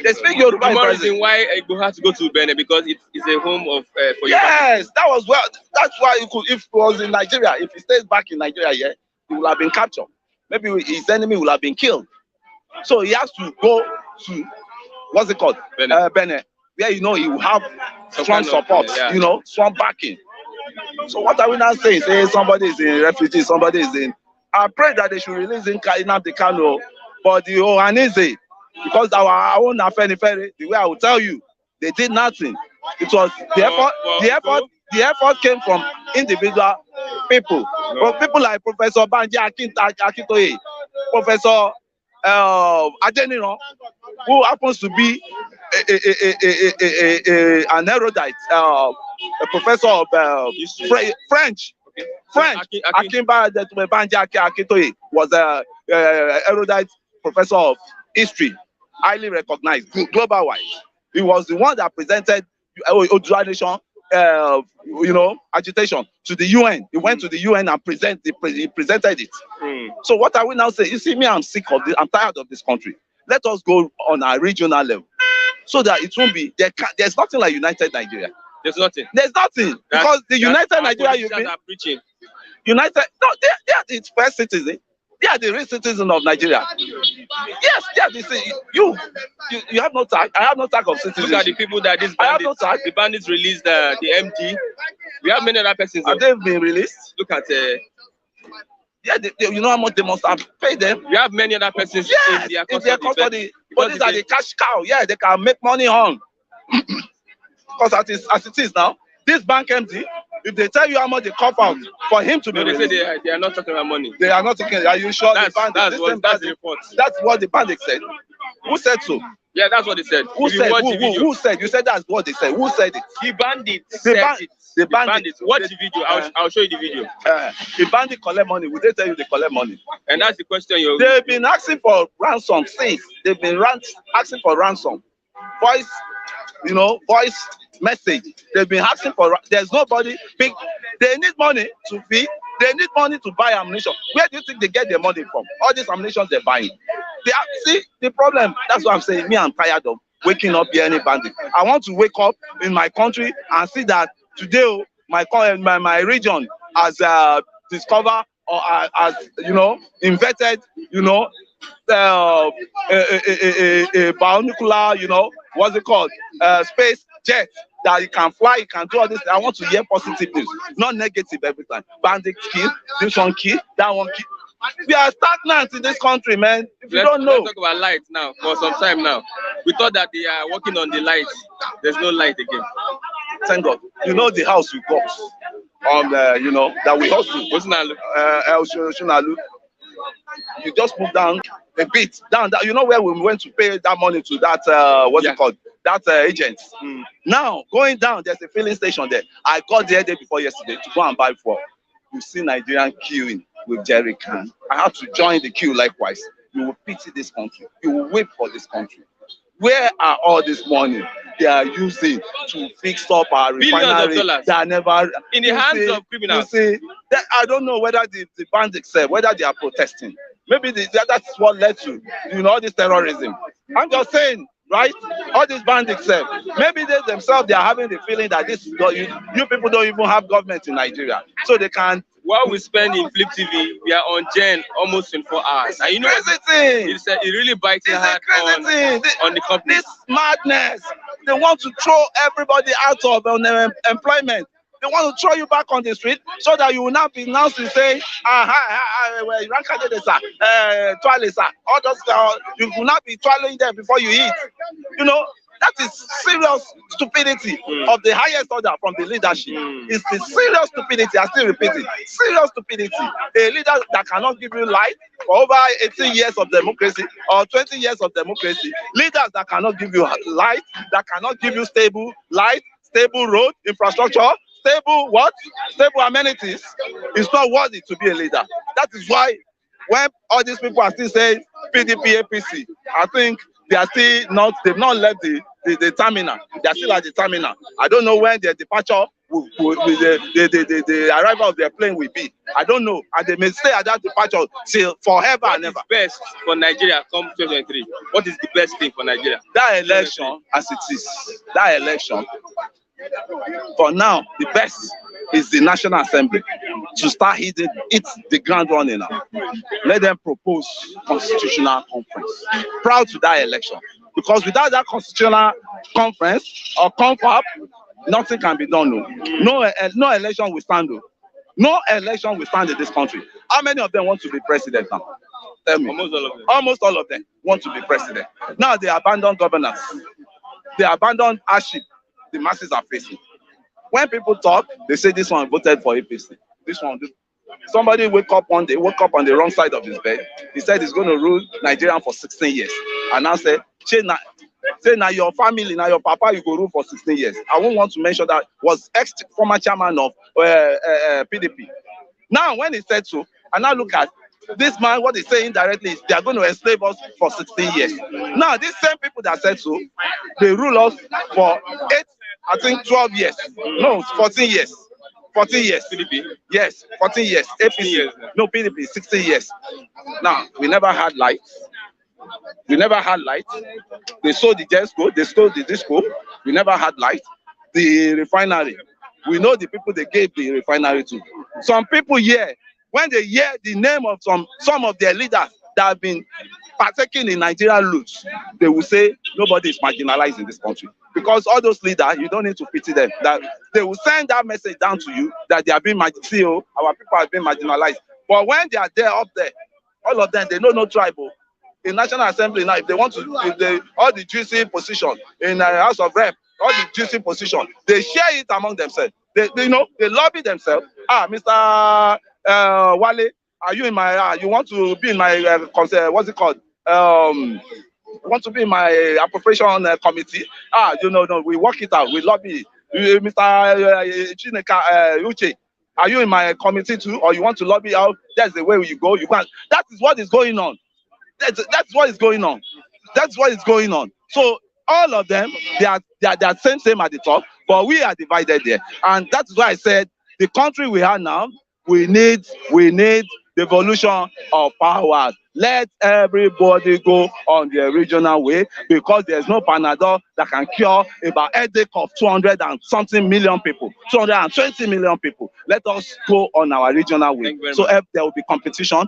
Speaker 10: They speak Yoruba in Brazil.
Speaker 4: Reason why Igbo had to go to Benin, because it's a home of for
Speaker 10: yes, that was well. That's why you could, if it was in Nigeria, if he stays back in Nigeria, yeah, he would have been captured. Maybe his enemy would have been killed. So he has to go to what's it called? Benin, where you know he will have strong support, you know, strong backing. So what are we now saying? Say somebody is in refugee, somebody is in. I pray that they should release in Nnamdi Kanu, but the Ohanize, because our own affair, the way I will tell you, they did nothing. It was the effort. The effort came from individual people. But people like Professor Banji Akintoye, Professor Adeniran, who happens to be an erudite, a professor of French. Akimba Banji Akintoye was an erudite professor of history, highly recognized global wide. He was the one that presented Odua Nation, you know, agitation to the UN. He went to the UN and presented it. So what are we now saying? You see, me, I'm sick of this. I'm tired of this country. Let us go on a regional level, so that it won't be there's nothing like United Nigeria.
Speaker 4: There's nothing.
Speaker 10: There's nothing, because the United Nigeria you've been preaching. United, no, they are the first citizen. They are the real citizens of Nigeria. Yes, you have no tag. I have no tag of citizenship. Look
Speaker 4: at the people that this bandits, I have no tag. The bandits released the MD. We have many other persons.
Speaker 10: Have they been released?
Speaker 4: Look at
Speaker 10: yeah, you know how much they must have paid them.
Speaker 4: We have many other persons.
Speaker 10: Yes, in their custody. But these are the cash cow. Yeah, they can make money on. Because as it is now, this bank MD, if they tell you how much they cop out for him to be released,
Speaker 4: they say they are not talking about money.
Speaker 10: They are not talking. Are you sure?
Speaker 4: That's the report.
Speaker 10: That's what the bandit said. Who said so?
Speaker 4: Yeah, that's what they said.
Speaker 10: Who said? Who said? You said that's what they said. Who said it?
Speaker 4: The bandit said it. The bandit. Watch the video. I'll show you the video.
Speaker 10: The bandit collect money. Will they tell you they collect money?
Speaker 4: And that's the question.
Speaker 10: They've been asking for ransom since. They've been asking for ransom. Voice message. They've been asking for. There's nobody big. They need money to feed. They need money to buy ammunition. Where do you think they get their money from? All these ammunition they're buying. See the problem. That's what I'm saying. Me, I'm tired of waking up here any bandit. I want to wake up in my country and see that today my region has discovered or has invented a bionuclear what's it called space jet that you can fly, you can do all this. I want to hear positive news, not negative every time. Bandit kill, this one kill, that one kill. We are stagnant in this country, man. If you don't know.
Speaker 4: Let's talk about light now for some time now. We thought that they are working on the light. There's no light again.
Speaker 10: Thank God. You know the house we got that we hustle. Shinalu. You just move down a bit. Down. You know where we went to pay that money to that, what's it called? That agent. Now, going down, there's a filling station there. I got there day before yesterday to go and buy fuel. You see Nigerian queuing with jerry can. I had to join the queue likewise. You will pity this country. You will wait for this country. Where are all this money they are using to fix up our refinery? They are never
Speaker 4: in the hands of criminals.
Speaker 10: You see, I don't know whether the bandits said whether they are protesting. Maybe that's what led to all this terrorism. I'm just saying, right? All these bandits said maybe they themselves they are having the feeling that you people don't even have government in Nigeria, so they can.
Speaker 4: While we spend in Flip TV, we are on Gen almost 24 hours. And it really bites the heart on the company.
Speaker 10: This madness. They want to throw everybody out of employment. They want to throw you back on the street so that you will not be announced to say, all those you will not be twirling them before you eat. That is serious stupidity of the highest order from the leadership. It's the serious stupidity, I still repeat it, serious stupidity. A leader that cannot give you light for over 18 years of democracy or 20 years of democracy, leaders that cannot give you light, that cannot give you stable light, stable road, infrastructure, stable what? Stable amenities, it's not worthy to be a leader. That is why when all these people are still saying PDP, APC, I think they are still not, they've not left the terminal. They are still at the terminal. I don't know when their departure, the arrival of their plane will be. I don't know. And they may stay at that departure till forever and ever.
Speaker 4: Best for Nigeria come 2023. What is the best thing for Nigeria?
Speaker 10: That election, as it is, that election, for now, the best is the National Assembly to start hitting the ground running now. Let them propose constitutional conference prior to that election. Because without that constitutional conference or confab, nothing can be done. No election will stand. No election will stand in this country. How many of them want to be president now? Tell me.
Speaker 4: Almost all of them.
Speaker 10: Almost all of them want to be president. Now they abandon governance. They abandon hardship the masses are facing. When people talk, they say this one voted for APC. This one. Somebody woke up on the wrong side of his bed. He said he's going to rule Nigeria for 16 years. And now say now your family, now your papa, you go rule for 16 years. I won't want to mention that was former chairman of PDP. Now, when he said so, and now look at this man, what he's saying directly is they are going to enslave us for 16 years. Now, these same people that said so, they rule us for 12 years. No, 14 years. 14 years.
Speaker 4: PDP?
Speaker 10: Yes, 14 years. APC. No, PDP, 16 years. Now, we never had light. We never had light. They sold the Jesco, they stole the disco. We never had light. The refinery. We know the people they gave the refinery to. Some people here, when they hear the name of some of their leaders that have been partaking in Nigerian loot, they will say nobody is marginalized in this country. Because all those leaders, you don't need to pity them. That they will send that message down to you that they have been our people have been marginalized. But when they are there up there, all of them, they know no tribal. In National Assembly now, if they want to, all the juicy position in the House of Rep, all the juicy position, they share it among themselves. They lobby themselves. Mr. Wale, are you in my? You want to be in my? What's it called? Want to be in my appropriation committee? No, we work it out. We lobby. Mr. Chineka Uche, are you in my committee too, or you want to lobby out? That's the way you go. You can. That is what is going on. That's what is going on. That's what is going on. So all of them, they are same at the top, but we are divided there. And that is why I said the country we have now, we need devolution of power. Let everybody go on the original way, because there's no Panadol that can cure about headache of 200 and something million people, 220 million people. Let us go on our regional way. So if there will be competition,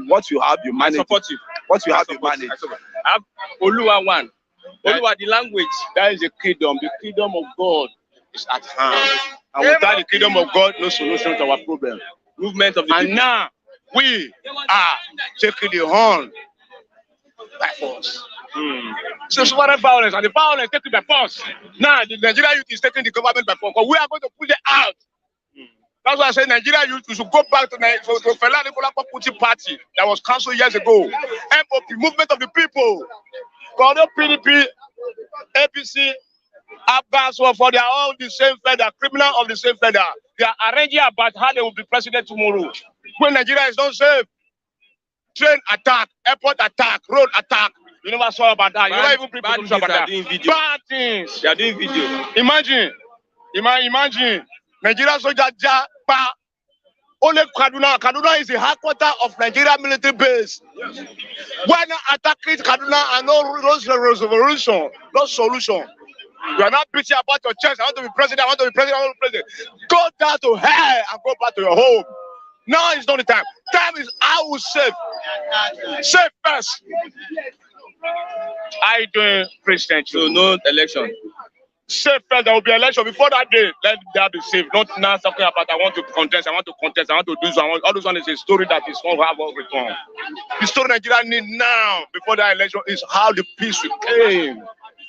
Speaker 10: what you have, you manage. I support you. What you have, you manage.
Speaker 4: I have Oluwa one. Oluwa, the language, that is the kingdom. The kingdom of God is at hand. And without the kingdom of God, no solution to our problem. Movement of the people.
Speaker 11: Now, we are taking the horn by force. So foreign violence, and the violence taken by force. Now the Nigerian youth is taking the government by force. But we are going to pull it out. That's why I say Nigerian youth, we should go back to Fela Nicola Kuti party that was cancelled years ago. MOP, movement of the people. For the PDP, APC, Abbas, for they are all the same feather, criminal of the same feather. They are arranging about how they will be president tomorrow. When Nigeria is not safe, train attack, airport attack, road attack. You never saw about that. You never even people saw about that. Bad things.
Speaker 4: They are doing video.
Speaker 11: Imagine. Nigeria soldier only Kaduna. Kaduna is the headquarters of Nigeria military base. Why not attack Kaduna and no resolution, no solution? You are not bitching about your chest. I want to be president. I want to be president. I want to be president. Go down to hell and go back to your home. Now is not the time. Time is I will save. Save first. I doing president.
Speaker 4: So no election.
Speaker 11: Save first. There will be election before that day. Let that be safe. Not now talking about I want to contest. I want to contest. I want to do so. All this one is a story that is going to have all return. The story Nigeria need now before that election is how the peace came.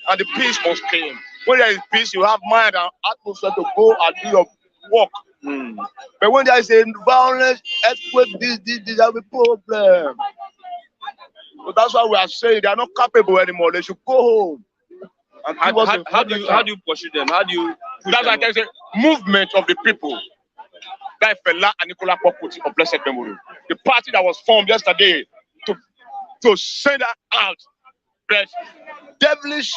Speaker 11: And the peace must come. When there is peace, you have mind and atmosphere to go and do your work. But when there is a violence, earthquake, this, there will be problem. So that's why we are saying they are not capable anymore. They should go home.
Speaker 4: And how do you pursue them? How do you
Speaker 11: That's why there's a movement of the people. That Fela and Nicola Poputi of blessed memory. The party that was formed yesterday to send her out. But devilish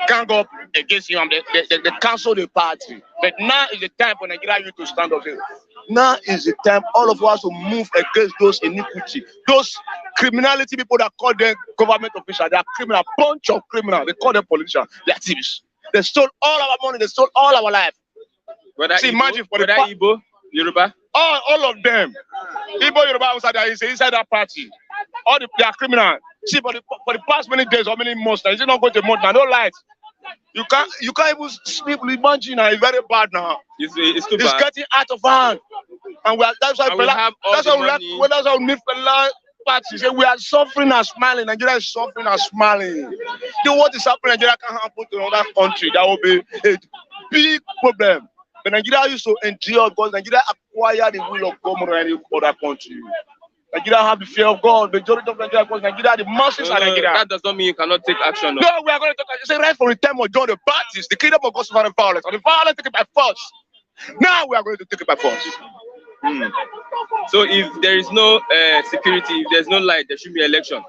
Speaker 11: gang up against him. They cancel the party. But now is the time for Nigeria youth to stand up. Now is the time all of us to move against those iniquity, those criminality people that call them government officials. They are criminal, bunch of criminals. They call them politicians. They are thieves. They stole all our money. They stole all our life. See, imagine for the Igbo, Yoruba, all of them. Igbo, Yoruba, outside inside that party. They are criminal. See, for the past many days or many months, now, is it not going to month now? No lights. You can't even sleep. Imagine now, it's very bad now. It's too bad. It's getting out of hand, and that's why we need Fela party. Say we are suffering and smiling. Nigeria is suffering and smiling. What is happening in Nigeria can't happen to another country. That will be a big problem. But Nigeria used to endure because Nigeria acquired the will of God more than any other country. Nigeria have the fear of God. Majority of Nigeria, because Nigeria, the masses are Nigeria. That does not mean you cannot take action. No, we are going to take action. It's right from the time of John the Baptist, the kingdom of God suffered violence. And the violence take it by force. Now we are going to take it by force. So if there is no security, if there's no light, there should be election.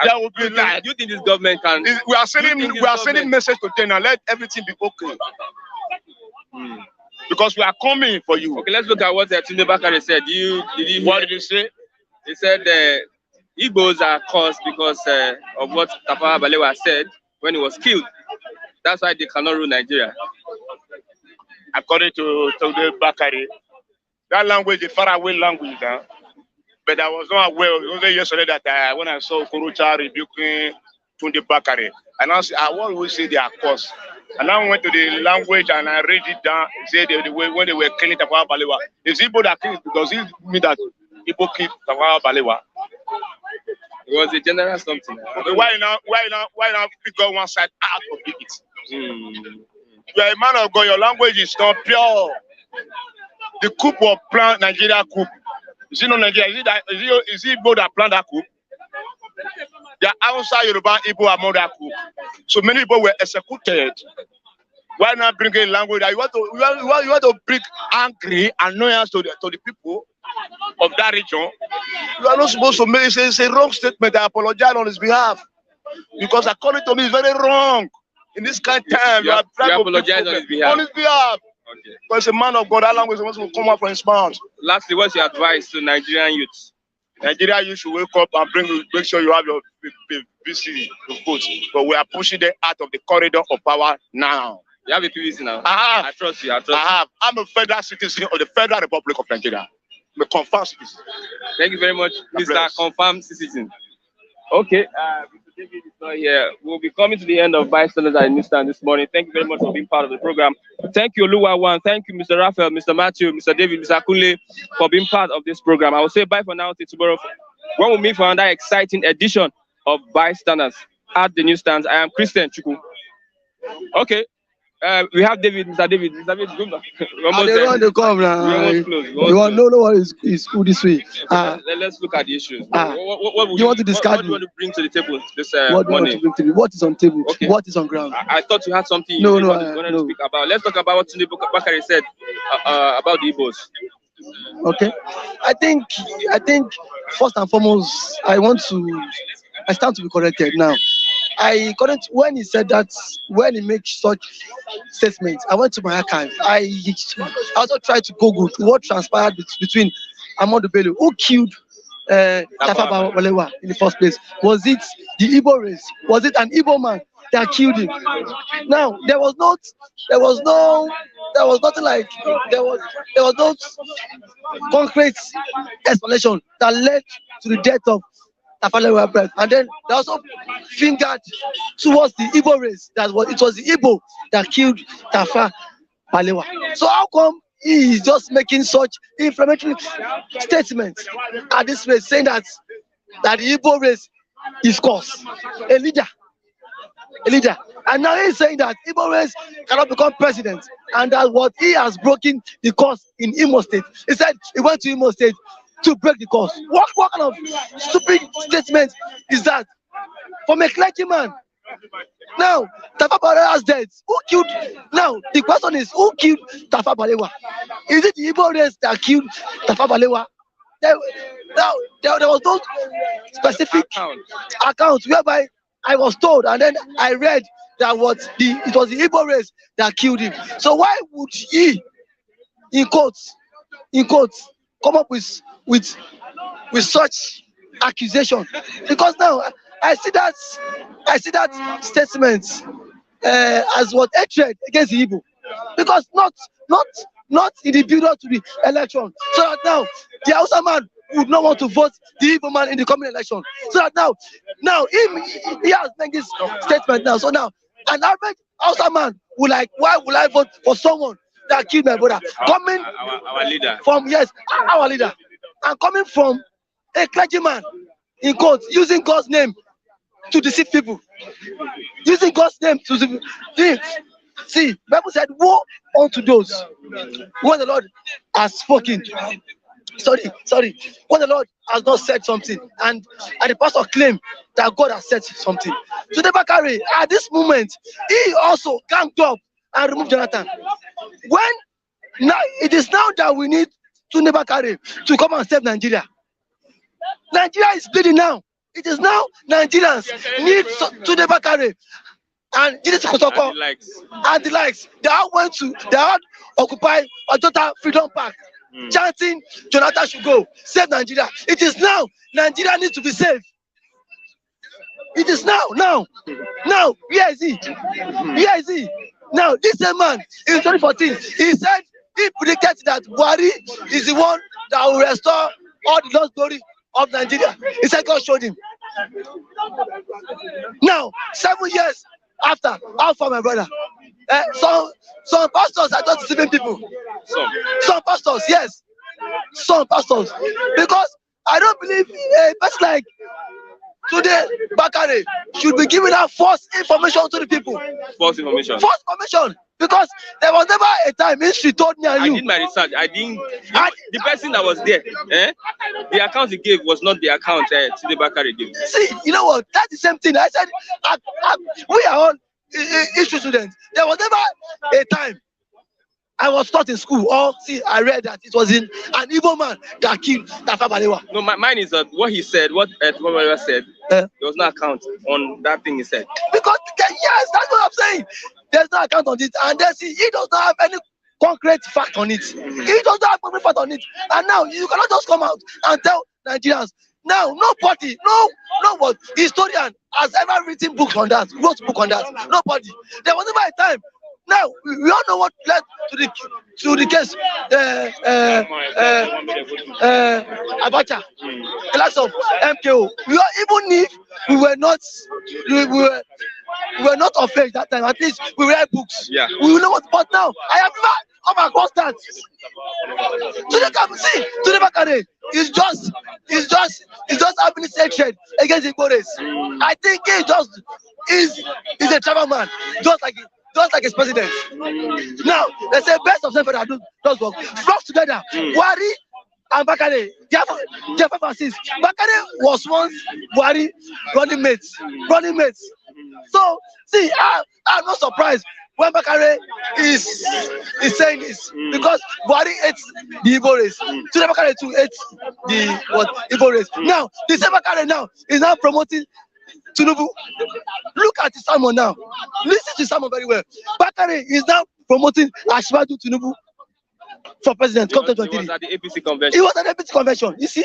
Speaker 11: There will be light. Do you think this government can? We are sending message to them and let everything be okay. Because we are coming for you. Okay, let's look at what Bakare said. What did he say? He said Igbos are caused because of what Tafawa Balewa said when he was killed. That's why they cannot rule Nigeria. According to Bakare, that language is a faraway language. But I was not aware. It was yesterday that when I saw Kurucha rebuking Tunde Bakare, and I what we say they are caused. And I went to the language and I read it down. Say the way when they were killing Tafawa Balewa. Is Igbo that killed? Does it mean that Igbo killed Tafawa Balewa? It was a general something. Okay, why now pick up one side out of it? You are a man of God. Your language is not pure. The coup of plan Nigeria coup. Is it not Nigeria? Is it Igbo that planned that coup? The outside Yoruba Igbo among that coup. So many people were executed. Why not bring a language that you want to bring angry annoyance to the people of that region? You are not supposed to make it's a wrong statement. I apologize on his behalf. Because according to me, it's very wrong. In this kind of time, you apologize on his behalf. On his behalf. Okay. Because a man of God, that language is supposed to come out from his mouth. Lastly, what's your advice to Nigerian youths? Nigeria, you should wake up and make sure you have your PVC to vote. But we are pushing them out of the corridor of power now. You have a PVC now? I trust you. I have. I'm a federal citizen of the Federal Republic of Nigeria. I'm a confirmed citizen. Thank you very much, Mr. Confirmed Citizen. Okay. Mr. David is not here. We'll be coming to the end of Bystanders at Newsstand this morning. Thank you very much for being part of the program. Thank you, Oluwawan. Thank you, Mr. Raphael, Mr. Matthew, Mr. David, Mr. Akunle, for being part of this program. I will say bye for now till tomorrow when we meet for another exciting edition of Bystanders at the Newsstands. I am Christian Chukwu. Okay. We have David, Mr. David. Mr. David, good luck.
Speaker 5: They want to come now. You want to know what is cool this week.
Speaker 11: Let's look at the issues.
Speaker 5: What you want to discard?
Speaker 11: What do you want to bring to the table this
Speaker 5: what
Speaker 11: morning?
Speaker 5: What is on table?
Speaker 11: Okay.
Speaker 5: What is on ground?
Speaker 11: I thought you had something you wanted to speak about. Let's talk about what Tunde Bakare said about the Igbos.
Speaker 5: Okay. I think first and foremost, I stand to be corrected now. When he said that, when he makes such statements, I went to my archive. I also tried to Google what transpired between Ahmadu Bello, who killed Tafawa Balewa in the first place. Was it the Igbo race? Was it an Igbo man that killed him? Now there was no concrete explanation that led to the death of Tafawa Balewa, and then they also fingered towards the Igbo race it was the Igbo that killed Tafawa Balewa. So how come he is just making such inflammatory statements at this race, saying that the Igbo race is cause a leader, and now he's saying that Igbo race cannot become president, and that what he has broken the cause in Imo State. He said he went to Imo State to break the cause. What kind of stupid statement is that from a clergy man Now, Tafawa Balewa's dead. Who killed? Now, the question is, who killed Tafawa Balewa? Is it the Igbo race that killed Tafawa Balewa? There was no specific account whereby I was told, and then I read that it was the Igbo race that killed him. So why would he, in quotes, come up with such accusation? Because now I see that statement as what hatred against the Igbo, because not in the build up to the election. So that now the Hausa man would not want to vote the Igbo man in the coming election. So that now he has made this statement now. So now an average Hausa man will like, why will I vote for someone that killed my brother? Coming
Speaker 4: our leader.
Speaker 5: From, yes, our leader, and coming from a clergyman, in quotes, using God's name to deceive people. Using God's name to deceive. See, Bible said, woe unto those when the Lord has spoken. Sorry. When the Lord has not said something, and the pastor claimed that God has said something. Today, Bakare, at this moment, he also ganged up and removed Jonathan. Now it is now that we need Tunde Bakare to come and save Nigeria. Nigeria is bleeding now. It is now Nigerians need Tunde Bakare and Jesus Kotoko and the likes. They all went to occupy Ojota Freedom Park, chanting Jonathan should go, save Nigeria. It is now Nigeria needs to be saved. It is now. Where is he? Now this same man in 2014, he predicted that Buhari is the one that will restore all the lost glory of Nigeria. He said God showed him. Now 7 years after, how far, my brother? Some pastors are just deceiving people. Some pastors, yes. Some pastors. Because I don't believe a person like Tunde Bakare should be giving out false information to the people.
Speaker 4: False information.
Speaker 5: Because there was never a time history told me and you.
Speaker 4: I did my research. The person that was there, the account he gave was not the account Tunde Bakare gave.
Speaker 5: See, you know what? That's the same thing. I said, we are all history students. There was never a time I was taught in school, I read that it was an Igbo man that killed Tafawa Balewa.
Speaker 4: No, mine is what he said, what Tafawa Balewa said. There was no account on that thing he said.
Speaker 5: Because, yes, that's what I'm saying. There's no account on it. And then see, he does not have any concrete fact on it. He does not have concrete fact on it. And now, you cannot just come out and tell Nigerians. Now, nobody, no historian has ever written books on that, wrote book on that. Nobody. There was never a time. Now we all know what led to the case. Abacha, the likes of MKO. Even if we were not of age that time, at least we read books.
Speaker 4: Yeah.
Speaker 5: We will know what. But now I have never come across that. Tunde Bakare is just having this hatred against the Bakare'S. I think he's a tribal man, just like his president. Now, they say best of them that does work. Flock together. Buhari and Bakare, they have 5 and 6. Bakare was once Buhari running mates. So, see, I'm not surprised when Bakare is saying this, because Buhari hates the Igbo race. Today Bakare too hates the Igbo race. Now, the same Bakare now is now promoting Tinubu. Look at his sermon now. Listen to sermon very well. Bakare is now promoting Ashwadu Tinubu for president. He was at
Speaker 4: the APC convention.
Speaker 5: He was at the APC convention. You see?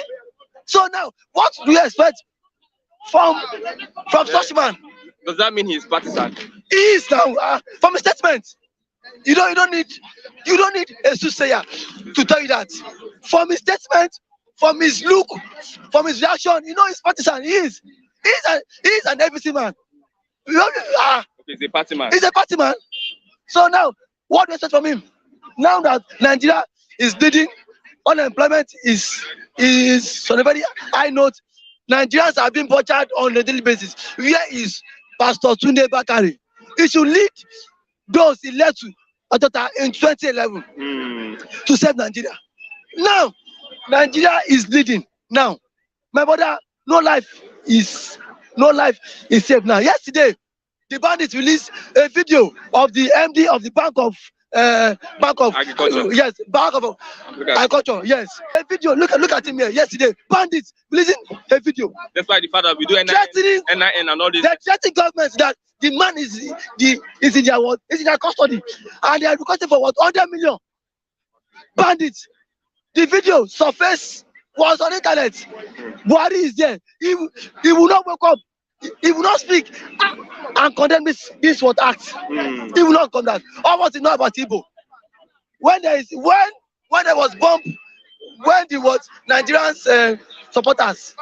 Speaker 5: So now, what do you expect from such man?
Speaker 4: Does that mean he's partisan?
Speaker 5: He is now. From his statement, you don't need a soothsayer to tell you that. From his statement, from his look, from his reaction, you know he's partisan. He is. He's an APC man.
Speaker 4: He's a party man.
Speaker 5: He's a party man. So now, what do you expect from him? Now that Nigeria is bleeding, unemployment is on a very high note. Nigerians are being butchered on a daily basis. Where is Pastor Tunde Bakare? He should lead those he led to in 2011 to save Nigeria. Now, Nigeria is bleeding. Now, my brother, no life is safe now. Yesterday, the bandits released a video of the MD of the Bank of
Speaker 4: Agriculture.
Speaker 5: Yes, Bank of Agriculture. Yes, a video. Look at him here yesterday. Bandits releasing a video.
Speaker 4: That's why the father will do NIN and all this.
Speaker 5: They're threatening governments that the man is in their custody, and they are requesting for what 100 million. Bandits. The video surfaced was on the internet. Buhari is there. He will not wake up. He will not speak and condemn this what act. He will not condemn. All what he know about Igbo. When there was bomb, when the Nigerian supporters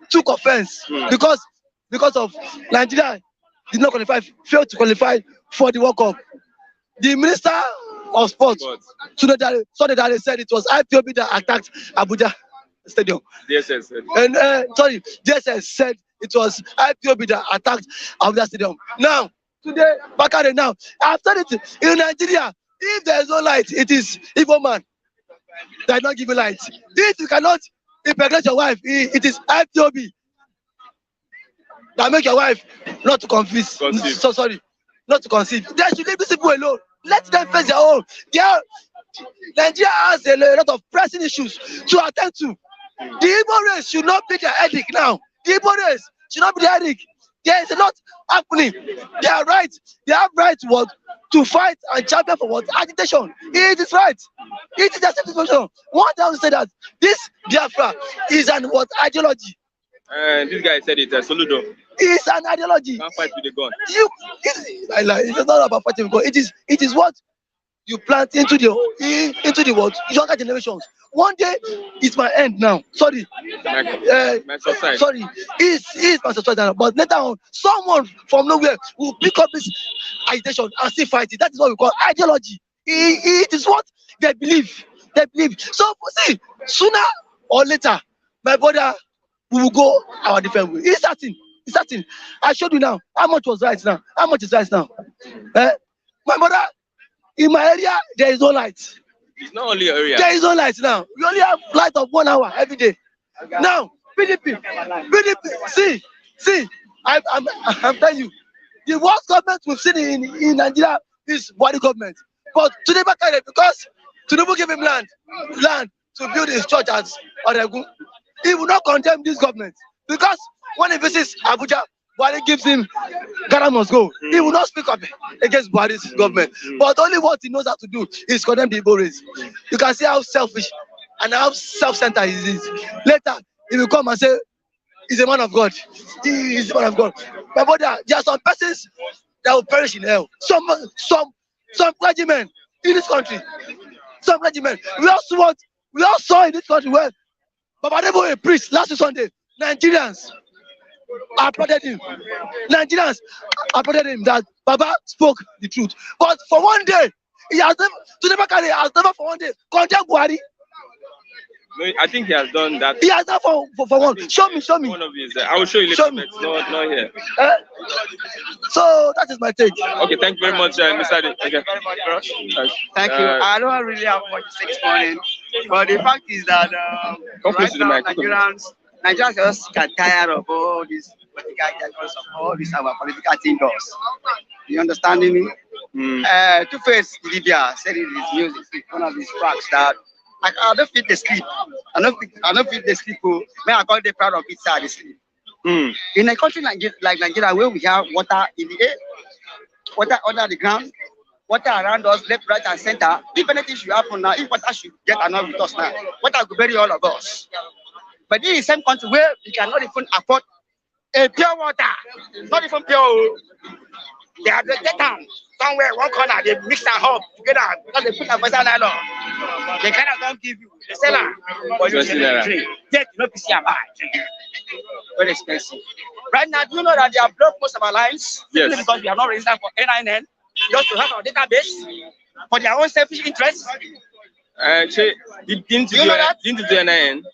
Speaker 5: took offense because of Nigeria did not qualify, failed to qualify for the World Cup. The Minister of Sports, Sunday said it was IPOB that attacked Abuja Stadium.
Speaker 4: DSS said.
Speaker 5: And DSS said it was IPOB that attacked Abuja Stadium. Now, today, Bakare now, I've said it in Nigeria, if there is no light, it is Igbo man that not give you light. If you cannot impregnate your wife, it is IPOB that make your wife not to conceive. So sorry, not to conceive. They should leave these people alone. Let them face their own. Nigeria has a lot of pressing issues to attend to. The Igbo race should not be the headache now. The Igbo race should not be the headache. There is a lot happening. They are right. They have right to fight and champion for what? Agitation. It is right. It is a situation. One time say that this Biafra is an ideology.
Speaker 4: This guy said it. Soludo.
Speaker 5: It's an ideology.
Speaker 4: Can't fight with a gun.
Speaker 5: It's not about fighting with a gun. It is what you plant into the world, younger generations. One day it's my end now. Sorry.
Speaker 4: My society.
Speaker 5: Sorry. It's my society now. But later on, someone from nowhere will pick up this agitation and still fight it. That is what we call ideology. It is what they believe. They believe. So see, sooner or later, my brother, we will go our different way. It's certain. It's certain. I showed you now how much was right now. How much is right now? My brother, in my area, there is no light.
Speaker 4: It's not only your area.
Speaker 5: There is no light now. We only have light of 1 hour every day. Now, PDP, see, I'm telling you, the worst government we've seen in Nigeria is Buhari government. But today, because Tinubu gave him land to build his church at Oregun, he will not condemn this government. Because when he visits Abuja, Buhari gives him Ghana must go. He will not speak up against Buhari's government. But only what he knows how to do is condemn the Igbo race. You can see how selfish and how self-centered he is. Later, he will come and say, he's a man of God. He is a man of God. My brother, there are some persons that will perish in hell. Some clergymen in this country. Some clergymen. We all saw in this country where Baba Debo, a priest, last Sunday, Nigerians applauded him. Nigerians applauded him that Baba spoke the truth. But for one day, he has never for one day condemned Buhari.
Speaker 4: No, I think he has done that.
Speaker 5: He has done for one. Show me.
Speaker 4: One of his. I will show you later. Show me. Not here.
Speaker 5: So that is my take.
Speaker 4: Okay, thank you very much, Mr. Adi. Okay.
Speaker 12: Thank you. I don't really have much to say this morning, but the fact is that right now Nigerians just get tired of all this all this our political things. You understanding me? Two-Face Libya said in his music, one of his tracks, that I don't feel the sleep. I don't feel the sleep. When I got the proud of it, I sleep. In a country like Nigeria, where we have water in the air, water under the ground, water around us, left, right, and center. If anything should happen now, if water should get another with us now, water could bury all of us. But this is the same country where we cannot even afford a pure water, not even pure. They have the down somewhere, one corner, they mix and hub together because they put a person along. They cannot don't give you the seller, but you can drink. Yet you not see a buy. Very expensive. Right now, do you know that they have blocked most of our lines?
Speaker 4: Yes.
Speaker 12: Because we are not registered for NIN, just to have our database for their own selfish interests.
Speaker 4: Didn't you do NIN?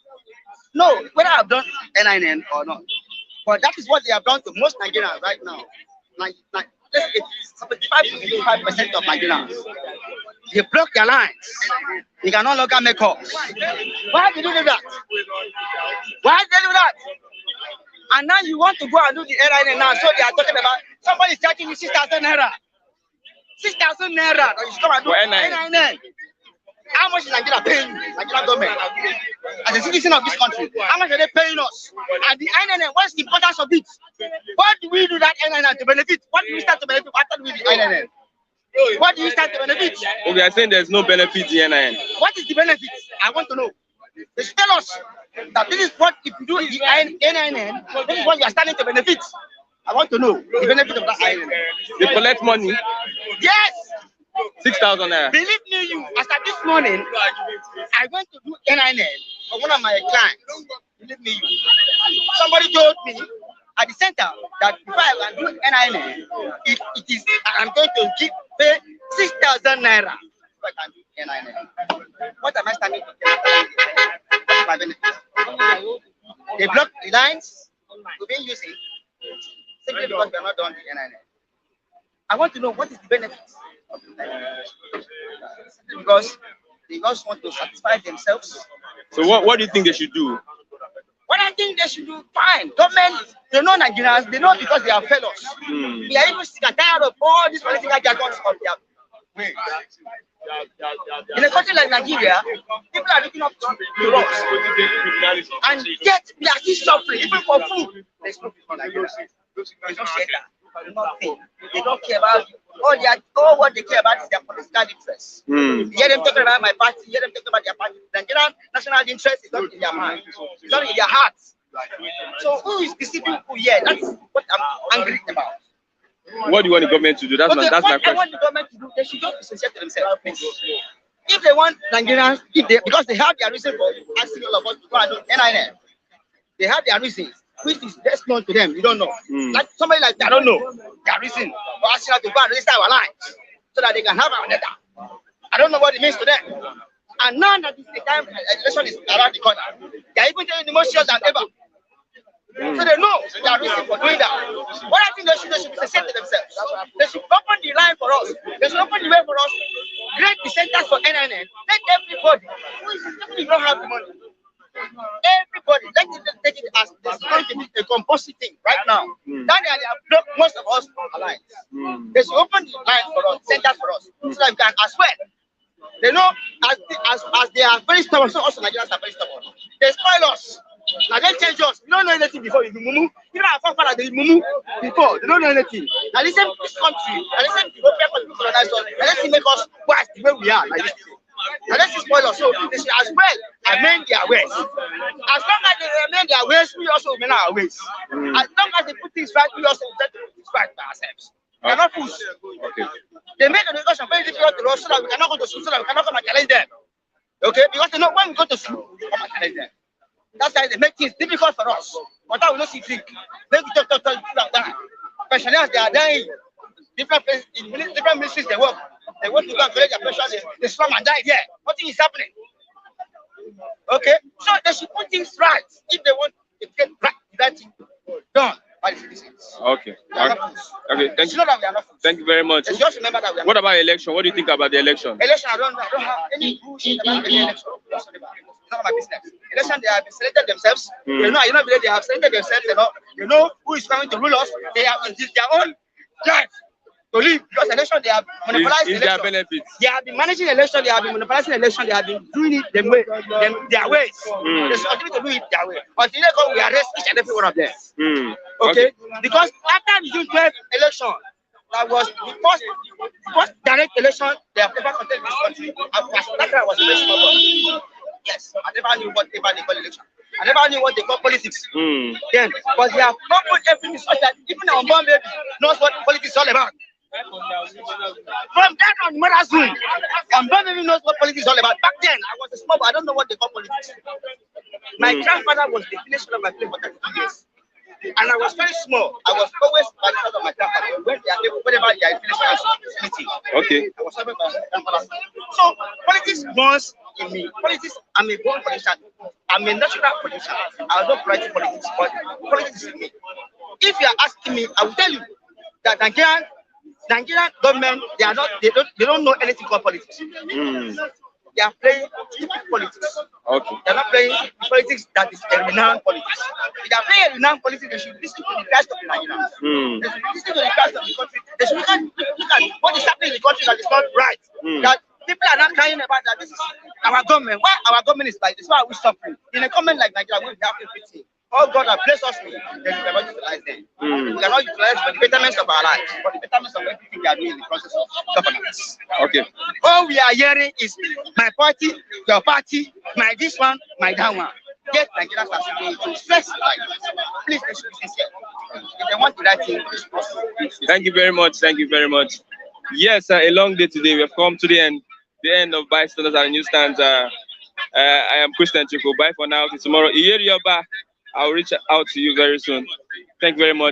Speaker 12: No, whether I've done NIN or not. But that is what they have done to most Nigerians right now. 75% of Nigerians. They block their lines. They can no longer make calls. Why did you do that? Why did they do that? And now you want to go and do the NIN now, so they are talking about Somebody is charging you 6,000 naira. 6,000 naira. You should come and do NIN. How much is Nigeria paying Nigerian government? As a citizen of this country, how much are they paying us? And the NIN, what's the importance of it? What do we do that NIN to benefit? What do we start to benefit after we do the NIN? What do you start to benefit?
Speaker 4: We are saying there's no benefit in NIN.
Speaker 12: What is the benefit? I want to know. They should tell us that this is what, if you do the NIN, this is what you are starting to benefit. I want to know the benefit of that NIN.
Speaker 4: They collect money?
Speaker 12: Yes!
Speaker 4: 6,000 naira.
Speaker 12: Believe me, as of this morning, I went to do NIN for one of my clients. Believe me, somebody told me at the center that if I can do NIN, it is I'm going to pay 6,000 naira. If I can do NIN. What am I standing to get? What is my benefit? They block the lines we've been using simply because we are not doing the NIN. I want to know what is the benefit. Because they just want to satisfy themselves.
Speaker 4: So what do you think they should do?
Speaker 12: What I think they should do, fine. Government, they know Nigerians, they know because they are fellows. We are even sick and tired of all these political jargons of their way. In a country like Nigeria, people are looking up to us. And yet we are still suffering, even for food. There's no food in Nigeria. There's no shelter. Nothing. They don't care about all what they care about is their political interests. You hear them talking about my party, you hear them talking about their party. Nigerian national interest is not in their mind, it's not in their hearts. So who is deceiving who here? That's what I'm angry about.
Speaker 4: What do you want the government to do? That's my question.
Speaker 12: I want the government to do, they should just be sincere to themselves, please. If they want Nigerians, because they have their reason for asking all of us to go and do NIN, they have their reasons, which is best known to them. You don't know. Like somebody like that, I don't know their reason for asking us to go and register our lines so that they can have our data. I don't know what it means to them. And now that the time election is around the corner, they are even taking the most serious than ever. So they know their reason for doing that. What I think they should be sincere to themselves. They should open the line for us. They should open the way for us. Create the centers for NIN. Let everybody who don't have the money. Everybody, let it take it as this going to be a compulsory thing right now. That they have blocked most of us alliance. They should open the line for us, centers for us, so that we can as well. They know as they are very stubborn, so also Nigerians are very stubborn. They spoil us. Now they change us. We don't know anything before you do mumu. You know our forefathers they mumu before. They don't know anything. Now listen to this country. Now listen to people colonize us. Now let's make us worse the way we are like this. Now let's spoil us. So they should as well amend their ways. As long as they amend their ways, we also amend our ways. As long as they put things right, we also put things right by ourselves. We are not fools. Okay. They make the discussion very difficult to us so that we cannot go to school, so that we cannot come and challenge them. Okay? Because they know when we go to school, we come and challenge them. That's why they make things difficult for us. But that we don't see think. Make we talk like that. Pensioners, they are dying. Different places, in different ministries they work. They want to go and collect their pension, they slum and die there. Nothing is happening. Okay? So they should put things right if they want to get right thing done by the citizens.
Speaker 4: Okay. Okay, thank you. Thank you very much.
Speaker 12: Just remember that
Speaker 4: what about election? What do you think about the election?
Speaker 12: Election, I don't have any bullshit about the election. It's not my business. Election, they have selected themselves. They know, they have selected themselves. They know who is coming to rule us. They have their own life to live. Because election, they have monopolized election.
Speaker 4: Their benefits.
Speaker 12: They have been managing election. They have been monopolizing election. They have been doing it their ways. They should continue to do it their way. Until they go, we arrest each and every one of them. Okay? Because after the June 12th election, that was the first direct election they have ever conducted in this country. That time was very small. Yes, I never knew what they call election. I never knew what they call politics. Then, but they have opened everything such that even our unborn baby knows what politics is all about. From that on, mother's room, unborn baby knows what politics is all about. Back then, I was a small boy. I don't know what they call politics. My grandfather was the finisher of my play for 32 years. And I was very small. I was always by the side of my grandfather whenever they are finished meeting.
Speaker 4: Okay.
Speaker 12: I was always by my grandfather. So politics runs in me. Politics, I'm a born politician. I'm a natural politician. I was not writing politics, but politics is in me. If you are asking me, I will tell you that Nigerian government, they don't know anything about politics. They are playing stupid politics.
Speaker 4: Okay.
Speaker 12: They are not playing politics that is a renowned politics. If they are playing a renowned politics, they should listen to the Christ of the Nigerians. They should listen to the Christ of the country. They should look at what is happening in the country that is not right. That people are not crying about that. This is our government. Why our government is like this? Why are we suffering? In a government like Nigeria, we have everything. All God has blessed us with, then we cannot utilize them. We cannot utilize for the betterment of our lives, for the betterment of everything we are doing in the process of governance.
Speaker 4: Okay.
Speaker 12: All we are hearing is my party, your party, my this one, my that one. Get Nigerians are going to stress like this. Please, they should be sincere. If they want to write thing,
Speaker 4: Thank you very much. Thank you very much. Yes, a long day today. We have come to the end of Bystanders and Newsstands. I am Christian Chiko. Bye for now. Till tomorrow. I'll reach out to you very soon. Thank you very much.